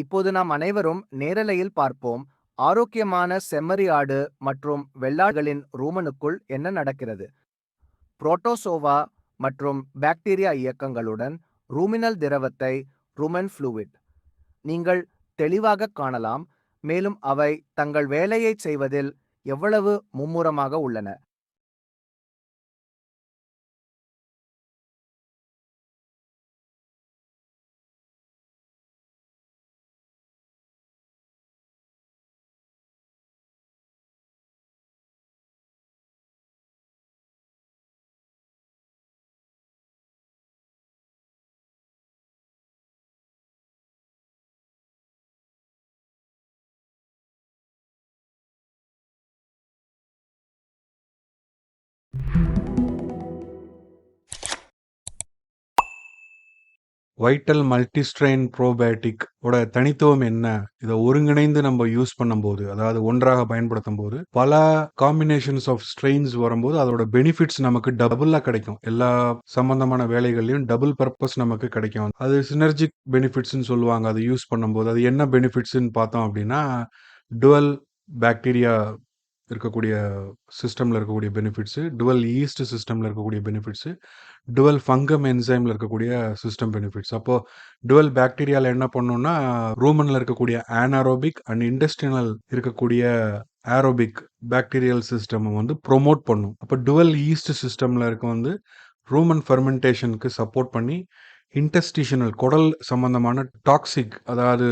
இப்போது நாம் அனைவரும் நேரலையில் பார்ப்போம். ஆரோக்கியமான செம்மறி ஆடு மற்றும் வெள்ளாடுகளின் ரூமனுக்குள் என்ன நடக்கிறது. புரோட்டோசோவா மற்றும் பாக்டீரியா இயக்கங்களுடன் ரூமினல் திரவத்தை ரூமன் ஃப்ளூயிட் நீங்கள் தெளிவாக காணலாம், மேலும் அவை தங்கள் வேலையை செய்வதில் எவ்வளவு மும்முரமாக உள்ளன. வைட்டல் மல்டிஸ்ட்ரெயின் ப்ரோபயோட்டிக் ஓட தனித்துவம் என்ன? இதை ஒருங்கிணைந்து நம்ம யூஸ் பண்ணும்போது, அதாவது ஒன்றாக பயன்படுத்தும் போது பல காம்பினேஷன்ஸ் ஆஃப் ஸ்ட்ரெயின்ஸ் வரும்போது அதோட பெனிஃபிட்ஸ் நமக்கு டபுளா கிடைக்கும். எல்லா சம்பந்தமான வேலைகள்லையும் டபுள் பர்பஸ் நமக்கு கிடைக்கும். அது சினர்ஜிக் பெனிஃபிட்ஸ்ன்னு சொல்லுவாங்க. அது யூஸ் பண்ணும்போது அது என்ன பெனிஃபிட்ஸ்ன்னு பார்த்தோம் அப்படின்னா, டுவல் பாக்டீரியா இருக்கக்கூடிய சிஸ்டமில் இருக்கக்கூடிய பெனிஃபிட்ஸு, டுவல் ஈஸ்ட் சிஸ்டமில் இருக்கக்கூடிய பெனிஃபிட்ஸு, டுவல் ஃபங்கம் என்சைமில் இருக்கக்கூடிய சிஸ்டம் பெனிஃபிட்ஸ். அப்போது டுவல் பாக்டீரியாவில் என்ன பண்ணணும்னா, ரூமனில் இருக்கக்கூடிய ஆனாரோபிக் அண்ட் இண்டஸ்ட்ரினல் இருக்கக்கூடிய ஏரோபிக் பாக்டீரியல் சிஸ்டம் வந்து ப்ரொமோட் பண்ணும். அப்போ டுவல் ஈஸ்ட் சிஸ்டமில் இருக்க வந்து ரூமன் ஃபெர்மெண்டேஷனுக்கு சப்போர்ட் பண்ணி இன்டெஸ்டிஷனல் குடல் சம்பந்தமான டாக்ஸிக், அதாவது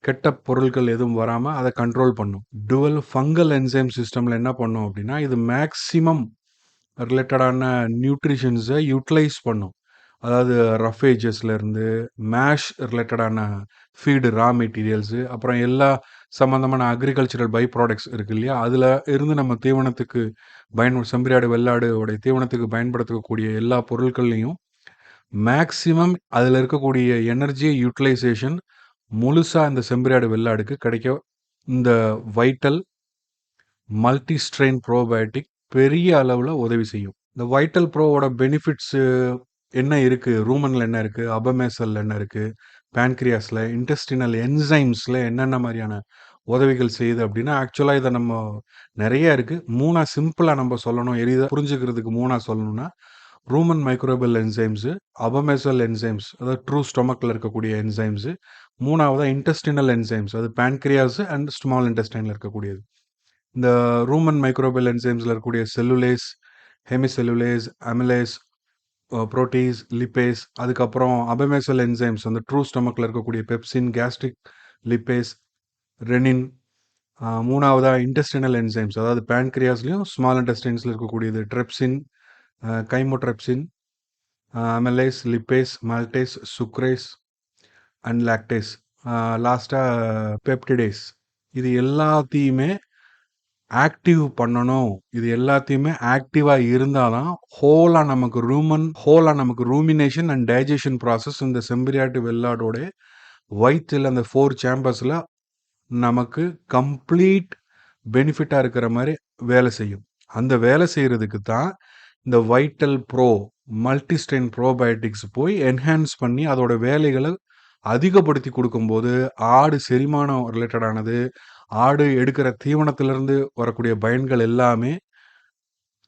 கெட்ட பொருட்கள் எதுவும் வராமல் அதை கண்ட்ரோல் பண்ணும். டுவல் ஃபங்கல் என்சைம் சிஸ்டமில் என்ன பண்ணும் அப்படின்னா, இது மேக்சிமம் ரிலேட்டடான நியூட்ரிஷன்ஸை யூட்டிலைஸ் பண்ணும். அதாவது ரஃபேஜஸ்லேருந்து மேஷ் ரிலேட்டடான ஃபீடு ரா மெட்டீரியல்ஸு, அப்புறம் எல்லா சம்மந்தமான அக்ரிகல்ச்சரல் பை ப்ராடக்ட்ஸ் இருக்குது இல்லையா, அதில் இருந்து நம்ம தீவனத்துக்கு செம்பரியாடு வெள்ளாடு உடைய தீவனத்துக்கு பயன்படுத்தக்கூடிய எல்லா பொருட்கள்லையும் மேக்சிமம் அதில் இருக்கக்கூடிய எனர்ஜி யூட்டிலைசேஷன் முழுசாக இந்த செம்பரியாடு வெள்ளாடுக்கு கிடைக்க இந்த வைட்டல் மல்டிஸ்ட்ரெயின் ப்ரோபயோட்டிக் பெரிய அளவில் உதவி செய்யும். இந்த வைட்டல் ப்ரோவோட பெனிஃபிட்ஸு என்ன இருக்குது, ரூமனில் என்ன இருக்குது, அபமேசல் என்ன இருக்குது, பேன்க்ரியாஸில், இன்டெஸ்டினல் என்சைம்ஸில் என்னென்ன மாதிரியான உதவிகள் செய்யுது அப்படின்னா, ஆக்சுவலாக இதை நம்ம நிறைய இருக்குது. மூணாக சிம்பிளாக நம்ம சொல்லணும், எளிதாக புரிஞ்சுக்கிறதுக்கு மூணாக சொல்லணும்னா, rumen microbial enzymes, abomasal enzymes, அதாவது ட்ரூ ஸ்டொமக்கில் இருக்கக்கூடிய என்சைம்ஸு, மூணாவதாக இன்டெஸ்டினல் என்சைம்ஸ், அது பேன்க்ரியாஸ் அண்ட் ஸ்மால் இன்டெஸ்டைனில் இருக்கக்கூடியது. இந்த ரூமன் மைக்ரோபியல் என்சைம்ஸில் இருக்கக்கூடிய cellulase, hemicellulase, amylase, protease, lipase, அதுக்கப்புறம் அபமேசல் என்சைம்ஸ் அந்த ட்ரூ ஸ்டொமக்கில் இருக்கக்கூடிய பெப்சின், கேஸ்ட்ரிக் லிப்பேஸ், ரெனின், மூணாவதாக இன்டெஸ்டினல் என்சைம்ஸ், அதாவது பேன்க்ரியாஸ்லையும் ஸ்மால் இன்டெஸ்டைன்ஸில் இருக்கக்கூடியது trypsin, chymotrypsin, amylase, lipase, maltase, sucrase and lactase, லாஸ்ட்டாக பெப்டிடேஸ். இது எல்லாத்தையுமே ஆக்டிவ் பண்ணணும். இது எல்லாத்தையுமே ஆக்டிவாக இருந்தால் தான் ஹோலாக நமக்கு ரூமினேஷன் அண்ட் டைஜஷன் ப்ராசஸ் இந்த செம்பரியாட்டு வெள்ளாடோட வயிற்றில் அந்த 4 சேம்பர்ஸில் நமக்கு கம்ப்ளீட் பெனிஃபிட்டாக இருக்கிற மாதிரி வேலை செய்யும். அந்த வேலை செய்கிறதுக்கு தான் இந்த வைட்டல் ப்ரோ மல்டிஸ்ட்ரெயின் ப்ரோபயோட்டிக்ஸ் போய் என்ஹான்ஸ் பண்ணி அதோட வேலைகளை அதிகப்படுத்தி கொடுக்கும்போது ஆடு செரிமானம் ரிலேட்டடானது, ஆடு எடுக்கிற தீவனத்திலிருந்து வரக்கூடிய பயன்கள் எல்லாமே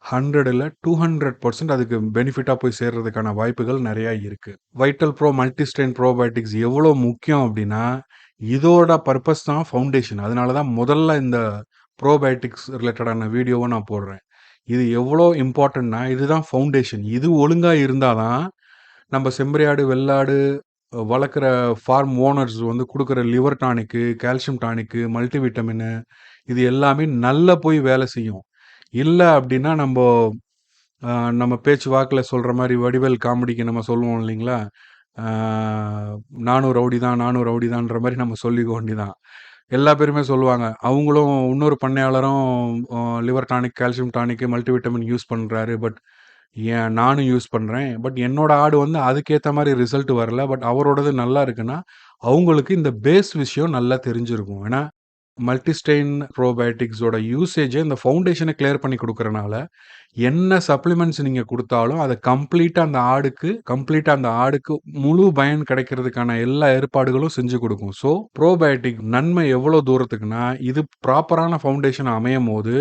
100ல் 200% அதுக்கு பெனிஃபிட்டாக போய் சேர்றதுக்கான வாய்ப்புகள் நிறையா இருக்குது. வைட்டல் ப்ரோ மல்டிஸ்ட்ரெயின் ப்ரோபயோட்டிக்ஸ் எவ்வளோ முக்கியம் அப்படின்னா, இதோட பர்பஸ் தான் ஃபவுண்டேஷன். அதனால தான் முதல்ல இந்த ப்ரோபயோட்டிக்ஸ் ரிலேட்டடான வீடியோவை நான் போடுறேன். இது எவ்வளோ இம்பார்ட்டன்ட்னா, இதுதான் ஃபவுண்டேஷன். இது ஒழுங்கா இருந்தா தான் நம்ம செம்பறியாடு, வெள்ளாடு வளர்க்குற ஃபார்ம் ஓனர்ஸ் வந்து குடுக்குற லிவர் டானிக்கு, கால்சியம் டானிக்கு, மல்டிவிட்டமினு இது எல்லாமே நல்லா போய் வேலை செய்யும். இல்ல அப்டின்னா நம்ம பேச்சு வாக்குல சொல்ற மாரி வடிவேல் காமெடிக்கு நம்ம சொல்லுவோம் இல்லைங்களா? ஆ நானும் ரவுடி தான், நானும் ரவுடி தான்ற மாரி நம்ம சொல்லிக்க வேண்டியதான். எல்லா பேருமே சொல்லுவாங்க. அவங்களும் இன்னொரு பண்ணையாளரும் liver tonic, calcium tonic, multivitamin use பண்றாரு. பட் நானும் யூஸ் பண்றேன். பட் என்னோட ஆடு வந்து அதுக்கேத்த மாரி ரிசல்ட் வரல. பட் அவரோடது நல்லா இருக்குன்னா, அவங்களுக்கு இந்த பேஸ் விஷயம் நல்லா தெரிஞ்சிருக்கும். ஏன்னா, மல்டிஸ்ட்ரெயின் ப்ரோபயோட்டிக்ஸோட யூசேஜே இந்த ஃபவுண்டேஷன கிளியர் பண்ணி குடுக்கறனால, என்ன சப்ளிமெண்ட்ஸ் நீங்க குடுத்தாலும், அத கம்ப்ளீட்டா அந்த ஆடுக்கு முழு பயன் கிடைக்கிறதுக்கான எல்லா ஏற்பாடுகளும் செஞ்சு குடுக்கும். ஸோ, ப்ரோபயோட்டிக் நன்மை எவ்வளோ தூரத்துக்குன்னா, இது ப்ராப்பரான ஃபவுண்டேஷன் அமையும்போது,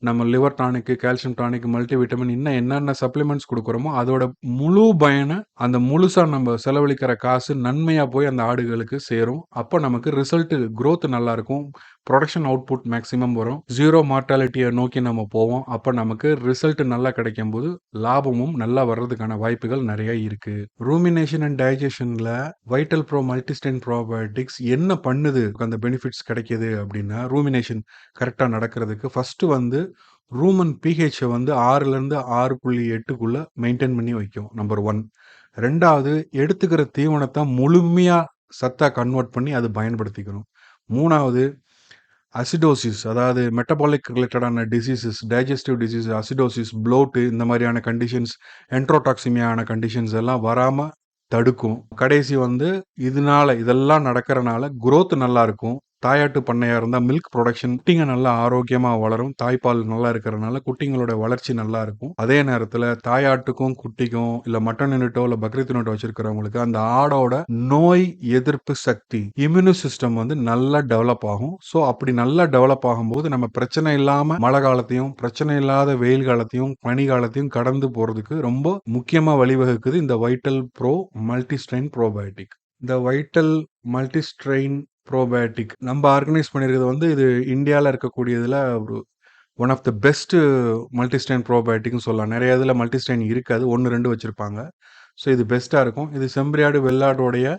நம்ம liver tonic, calcium tonic, multivitamin இன்னும் என்னென்ன சப்ளிமெண்ட்ஸ் குடுக்குறோமோ, அதோட முழு பயன அந்த முழுசா நம்ம செலவழிக்கிற காசு நன்மையா போய் அந்த ஆடுகளுக்கு சேரும். அப்ப நமக்கு குரோத் நல்லாருக்கும். புரொடக்ஷன் அவுட்புட் மேக்ஸிமம் வரும். 0 மார்ட்டாலிட்டிய நோக்கி நம்ம போவோம். அப்ப நமக்கு ரிசல்ட் நல்லா கிடைக்கும்போது, லாபமும் நல்லா வர்றதுக்கான வாய்ப்புகள் நெறைய இருக்கு. ரூமினேஷன் அண்ட் டைஜஷன்ல வைட்டல் ப்ரோ மல்டிஸ்ட்ரெயின் ப்ரோபயோட்டிக்ஸ் என்ன பண்ணுது? அந்த பெனிஃபிட்ஸ் கிடைக்குது அப்டின்னா, ரூமினேஷன் கரெக்ட்டா நடக்கிறதுக்கு ஃபர்ஸ்ட்டு வந்து ரூமன் பிஹெச்ச வந்து 6லேருந்து 6.8க்குள்ள மெயின்டெயின் பண்ணி வைக்கும். நம்பர் 1. 2வது எடுத்துக்கிற தீவனத்த முழுமையா சத்தா கன்வெர்ட் பண்ணி அது பயன்படுத்திக்கணும். 3வது அசிடோசிஸ் அதாவது மெட்டபாலிக் ரிலேட்டடான டிசீசஸ், டைஜஸ்டிவ் டிசீஸ், அசிடோசிஸ், ப்ளோட் இந்த மாதிரியான கண்டிஷன்ஸ், என்ட்ரோடாக்சிமியான கண்டிஷன்ஸ் எல்லாம் வராம தடுக்கும். கடைசி வந்து இதெல்லாம் நடக்கறனால குரோத் நல்லா இருக்கும். தாயாட்டு பண்ணையா இருந்தா மில்க் புரொடக்ஷன் குட்டிங்க நல்லா ஆரோக்கியமா வளரும். தாய்ப்பால் நல்லா இருக்கிறனால குட்டிங்களோட வளர்ச்சி நல்லா இருக்கும். அதே நேரத்துல தாயாட்டுக்கும், குட்டிக்கும் இல்ல மட்டன் யூனிட்டோ இல்ல பக்ரீத் யூனிட்டோ வச்சிருக்கிறவங்களுக்கு அந்த ஆடோட நோய் எதிர்ப்பு சக்தி இம்யூனி சிஸ்டம் வந்து நல்லா டெவலப் ஆகும். ஸோ அப்படி நல்லா டெவலப் ஆகும்போது நம்ம பிரச்சனை இல்லாம மழை காலத்தையும், பிரச்சனை இல்லாத வெயில் காலத்தையும், பனி காலத்தையும் கடந்து போறதுக்கு ரொம்ப முக்கியமா வழிவகுக்குது இந்த வைட்டல் ப்ரோ மல்டிஸ்ட்ரெயின் ப்ரோபயோட்டிக். இந்த வைட்டல் மல்டிஸ்ட்ரெயின் ப்ரோபயோட்டிக் நம்ம ஆர்கனைஸ் பண்ணியிருக்கிறது வந்து இது இந்தியாவில் இருக்கக்கூடியதுல ஒரு ஒன் ஆஃப் த பெஸ்ட் மல்டிஸ்ட்ரெயின் ப்ரோபயோட்டிக்னு சொல்லலாம். நிறைய இதில் மல்டிஸ்ட்ரெயின் இருக்காது, 1 2 வச்சுருப்பாங்க. ஸோ இது பெஸ்ட்டாக இருக்கும். இது செம்பரியாடு வெள்ளாடோடைய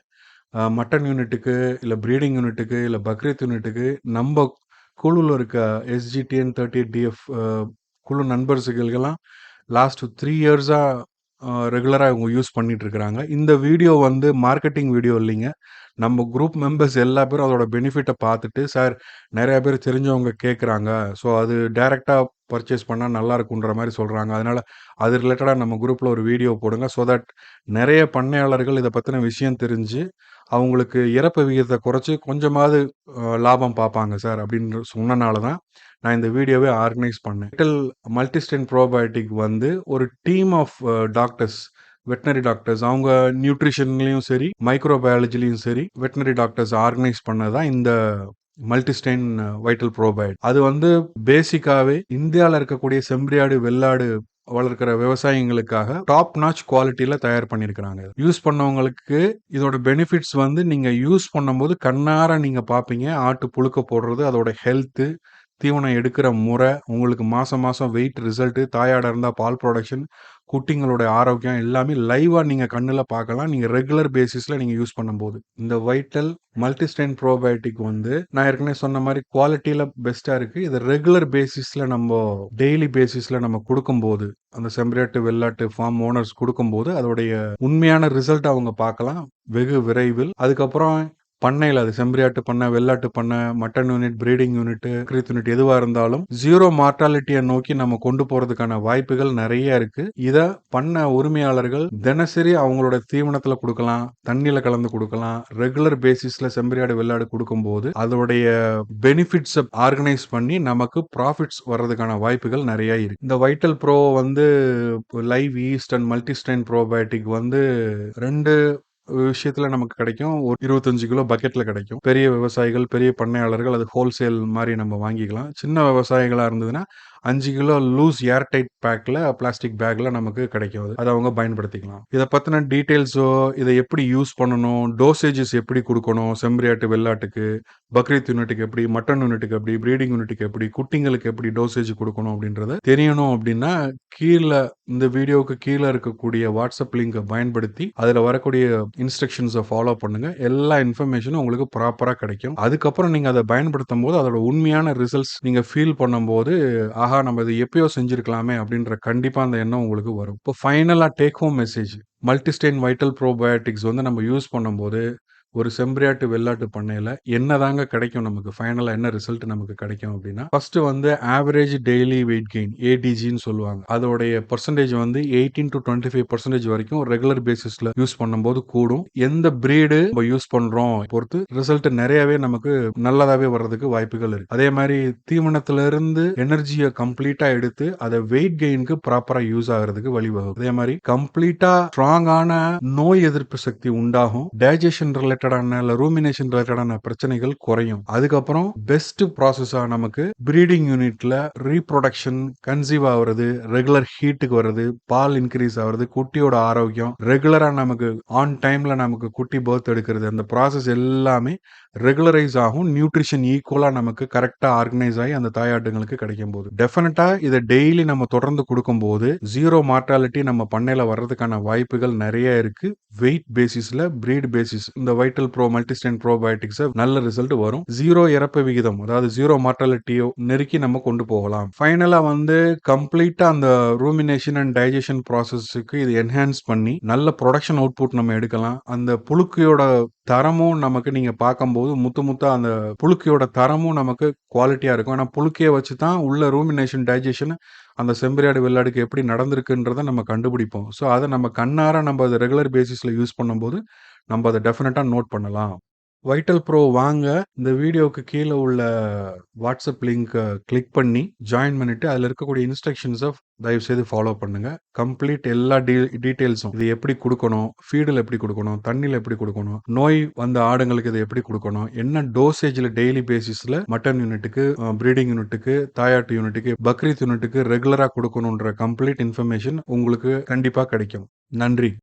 மட்டன் யூனிட்டுக்கு இல்லை ப்ரீடிங் யூனிட்டுக்கு இல்லை பக்ரீத் யூனிட்டுக்கு நம்ம குழுவில் இருக்க SGTN 38DF குழு நண்பர்களுக்கெல்லாம் லாஸ்ட் 3 இயர்ஸாக ரெகுலராக இவங்க யூஸ் பண்ணிட்டு இருக்கிறாங்க. இந்த வீடியோ வந்து மார்க்கெட்டிங் வீடியோ இல்லைங்க. நம்ம குரூப் மெம்பர்ஸ் எல்லா பேரும் அதோட பெனிஃபிட்டை பார்த்துட்டு, சார் நிறைய பேர் தெரிஞ்சவங்க கேட்குறாங்க. ஸோ அது டைரெக்டாக பர்ச்சேஸ் பண்ணால் நல்லா இருக்குன்ற மாதிரி சொல்கிறாங்க. அதனால அது ரிலேட்டடாக நம்ம குரூப்பில் ஒரு வீடியோ போடுங்க. ஸோ தட் நிறைய பண்ணையாளர்கள் இதை பற்றின விஷயம் தெரிஞ்சு அவங்களுக்கு இறப்பு விகிதத்தை குறைச்சி கொஞ்சமாவது லாபம் பார்ப்பாங்க சார் அப்படின்னு சொன்னனால தான் நான் இந்த வீடியோவே ஆர்கனைஸ் பண்ணேன். மல்டிஸ்ட்ரெயின் ப்ரோபயோட்டிக் வந்து ஒரு team of doctors, veterinary doctors, அவங்க நியூட்ரிஷன்லயும் சரி, மைக்ரோபயாலஜிலையும் சரி, வெட்டினரி டாக்டர்ஸ் ஆர்கனைஸ் பண்ணதான் இந்த மல்டிஸ்ட்ரெயின் வைட்டல் ப்ரோபயோட்டிக். அது வந்து பேசிக்காவே இந்தியாவில் இருக்கக்கூடிய செம்பரியாடு, வெள்ளாடு வளர்க்கிற விவசாயிங்களுக்காக டாப் நாச் குவாலிட்டியில தயார் பண்ணியிருக்கிறாங்க. யூஸ் பண்ணவங்களுக்கு இதோட பெனிஃபிட்ஸ் வந்து நீங்க யூஸ் பண்ணும்போது கண்ணார நீங்க பார்ப்பீங்க. ஆட்டு புழுக்க போடுறது, அதோட ஹெல்த்து, தீவனம் எடுக்கிற முறை, உங்களுக்கு மாசம் மாசம் வெயிட் ரிசல்ட், தாயாடா இருந்தா பால் ப்ரொடக்ஷன், குட்டிங்களோட ஆரோக்கியம் எல்லாமே லைவா நீங்க கண்ணுல பார்க்கலாம். நீங்க ரெகுலர் பேசிஸ்ல நீங்க யூஸ் பண்ணும்போது. இந்த வைட்டல் மல்டிஸ்ட்ரெயின் ப்ரோபயோட்டிக் வந்து நான் ஏற்கனவே சொன்ன மாதிரி குவாலிட்டியில பெஸ்டா இருக்கு. இது ரெகுலர் பேசிஸ்ல நம்ம டெய்லி பேசிஸ்ல நம்ம கொடுக்கும்போது அந்த செம்பரியாட்டு வெள்ளாட்டு ஃபார்ம் ஓனர்ஸ் கொடுக்கும்போது அதோடைய உண்மையான ரிசல்ட் அவங்க பார்க்கலாம் வெகு விரைவில். அதுக்கப்புறம் பண்ணையில் அது செம்பரியாட்டு பண்ணை, வெள்ளாட்டு பண்ணை, mutton unit, breeding unit, growth unit எதுவாக இருந்தாலும் 0 மார்ட்டாலிட்டியை நோக்கி நம்ம கொண்டு போறதுக்கான வாய்ப்புகள் நிறைய இருக்கு. இதை பண்ண உரிமையாளர்கள் தினசரி அவங்களோட தீவனத்துல கொடுக்கலாம், தண்ணியில கலந்து கொடுக்கலாம். ரெகுலர் பேசிஸ்ல செம்பரியாடு வெள்ளாடு கொடுக்கும்போது அதோடைய பெனிஃபிட்ஸை ஆர்கனைஸ் பண்ணி நமக்கு ப்ராஃபிட்ஸ் வர்றதுக்கான வாய்ப்புகள் நிறைய இருக்கு. இந்த வைட்டல் ப்ரோ வந்து லைவ் ஈஸ்ட் அண்ட் மல்டிஸ்ட்ரெயின் ப்ரோபயோட்டிக் வந்து 2 விஷயத்துல நமக்கு கிடைக்கும். ஒரு 25 கிலோ பக்கெட்ல கிடைக்கும். பெரிய விவசாயிகள், பெரிய பண்ணையாளர்கள் அது ஹோல்சேல் மாதிரி நம்ம வாங்கிக்கலாம். சின்ன விவசாயிகளா இருந்ததுன்னா 5 கிலோ லூஸ் ஏர் டைட் பேக்ல பிளாஸ்டிக் பேக்ல நமக்கு கிடைக்கும். அதை அவங்க பயன்படுத்திக்கலாம். இதை பத்தின டீடைல்ஸோ, இதை எப்படி யூஸ் பண்ணணும், டோசேஜஸ் எப்படி கொடுக்கணும், செம்பரியாட்டு வெள்ளாட்டுக்கு, பக்ரீத் யூனிட்டுக்கு எப்படி, மட்டன் யூனிட்டுக்கு எப்படி, ப்ரீடிங் யூனிட்டுக்கு எப்படி, குட்டிங்களுக்கு எப்படி டோசேஜ் கொடுக்கணும் அப்படின்றத தெரியணும் அப்படின்னா கீழே இந்த வீடியோவுக்கு கீழே இருக்கக்கூடிய வாட்ஸ்அப் லிங்கை பயன்படுத்தி அதில் வரக்கூடிய இன்ஸ்ட்ரக்ஷன்ஸை ஃபாலோ பண்ணுங்க. எல்லா இன்ஃபர்மேஷனும் உங்களுக்கு ப்ராப்பராக கிடைக்கும். அதுக்கப்புறம் நீங்கள் அதை பயன்படுத்தும் போது அதோட உண்மையான ரிசல்ட்ஸ் நீங்கள் ஃபீல் பண்ணும்போது, ஆஹா நம்ம இது எப்பயோ செஞ்சிருக்கலாமே அப்படின்ற கண்டிப்பாக அந்த எண்ணம் உங்களுக்கு வரும். இப்போ ஃபைனலாக take home message, multistrain vital probiotics வந்து நம்ம யூஸ் பண்ணும்போது ஒரு செம்பரியாட்டு வெள்ளாட்டு பண்ணையில என்னதாங்க கிடைக்கும் நமக்கு, ஃபைனலா என்ன ரிசல்ட் நமக்கு கிடைக்கும் அப்படின்னா, ஃபர்ஸ்ட் வந்து ஆவரேஜ் டெய்லி வெயிட் கெயின் ஏடிஜின்னு சொல்லுவாங்க. அதோடைய பர்சன்டேஜ் வந்து 18 to 25% வரைக்கும் ரெகுலர் பேசிஸ்ல யூஸ் பண்ணும்போது கூடும். எந்த பிரீடு நம்ம யூஸ் பண்றோம் பொறுத்து ரிசல்ட் நிறையவே நமக்கு நல்லதாவே வர்றதுக்கு வாய்ப்புகள் இருக்கு. அதே மாதிரி தீவனத்துல இருந்து எனர்ஜியை கம்ப்ளீட்டா எடுத்து அதை வெயிட் கெயினுக்கு ப்ராப்பரா யூஸ் ஆகிறதுக்கு வழிவகும். அதே மாதிரி கம்ப்ளீட்டா ஸ்ட்ராங்கான நோய் எதிர்ப்பு சக்தி உண்டாகும். டைஜஷன் ரிலேட்டடான ரூமினேஷன் ரிலேட்டடான பிரச்சனைகள் குறையும். அதுக்கப்புறம் பெஸ்ட் ப்ராசஸா நமக்கு ப்ரீடிங் யூனிட்ல ரீப்ரொடக்ஷன், கன்சீவ் ஆகுறது, ரெகுலர் ஹீட்டுக்கு வர்றது, பால் இன்க்ரீஸ் ஆகுறது, குட்டியோட ஆரோக்கியம், ரெகுலரா நமக்கு ஆன் டைம்ல நமக்கு குட்டி பர்த் எடுக்கிறது, அந்த ப்ராசஸ் எல்லாமே ரெகுலரைஸ் ஆகும். நியூட்ரிஷன் ஈக்குவலா நமக்கு கரெக்டா ஆர்கனைஸ் ஆகி அந்த தாயாட்டுங்களுக்கு கிடைக்கும் போது டெஃபினட்டா இதை டெய்லி நம்ம தொடர்ந்து கொடுக்கும் போது ஜீரோ மார்டாலிட்டி நம்ம பண்ணையில வர்றதுக்கான வாய்ப்புகள் நிறைய இருக்கு. வெயிட் பேசிஸ்ல, பிரீட் பேசிஸ், இந்த வைட்டல் ப்ரோ மல்டிஸ்டெயின் ப்ரோபயோட்டிக்ஸ் நல்ல ரிசல்ட் வரும். ஜீரோ இறப்பு விகிதம், அதாவது ஜீரோ மார்டாலிட்டியோ நெருக்கி நம்ம கொண்டு போகலாம். ஃபைனலா வந்து கம்ப்ளீட்டா அந்த ரூமினேஷன் அண்ட் டைஜஷன் ப்ராசஸ்க்கு இது என்ஹான்ஸ் பண்ணி நல்ல ப்ரொடக்ஷன் அவுட்புட் நம்ம எடுக்கலாம். அந்த புழுக்கையோட தரமும் நமக்கு நீங்க பார்க்கும்போது முத்து முத்தா அந்த புழுக்கையோட தரமும் நமக்கு குவாலிட்டியா இருக்கும். ஏன்னா புழுக்கையை வச்சு தான் உள்ள ரூமினேஷன், டைஜஷன் அந்த செம்பரியாடு வெள்ளாடுக்கு எப்படி நடந்திருக்குன்றதை நம்ம கண்டுபிடிப்போம். ஸோ அதை நம்ம கண்ணார நம்ம அதை ரெகுலர் பேசிஸ்ல யூஸ் பண்ணும்போது நம்ம அதை டெஃபினட்டா நோட் பண்ணலாம். வைட்டல் ப்ரோ வாங்க, இந்த வீடியோவுக்கு கீழே உள்ள வாட்ஸ்அப் லிங்க்கை கிளிக் பண்ணி ஜாயின் பண்ணிட்டு அதில் இருக்கக்கூடிய இன்ஸ்ட்ரக்ஷன்ஸை தயவு செய்து ஃபாலோ பண்ணுங்க. கம்ப்ளீட் எல்லா டீட்டெயில்ஸும், இது எப்படி கொடுக்கணும், ஃபீடில் எப்படி கொடுக்கணும், தண்ணியில் எப்படி கொடுக்கணும், நோய் வந்த ஆடுங்களுக்கு இதை எப்படி கொடுக்கணும், என்ன டோசேஜில் டெய்லி பேசிஸில் மட்டன் யூனிட்டுக்கு, ப்ரீடிங் யூனிட்டுக்கு, தாயாட்டு யூனிட்டுக்கு, பக்ரீத் யூனிட்டுக்கு ரெகுலராக கொடுக்கணுன்ற கம்ப்ளீட் இன்ஃபர்மேஷன் உங்களுக்கு கண்டிப்பாக கிடைக்கும். நன்றி.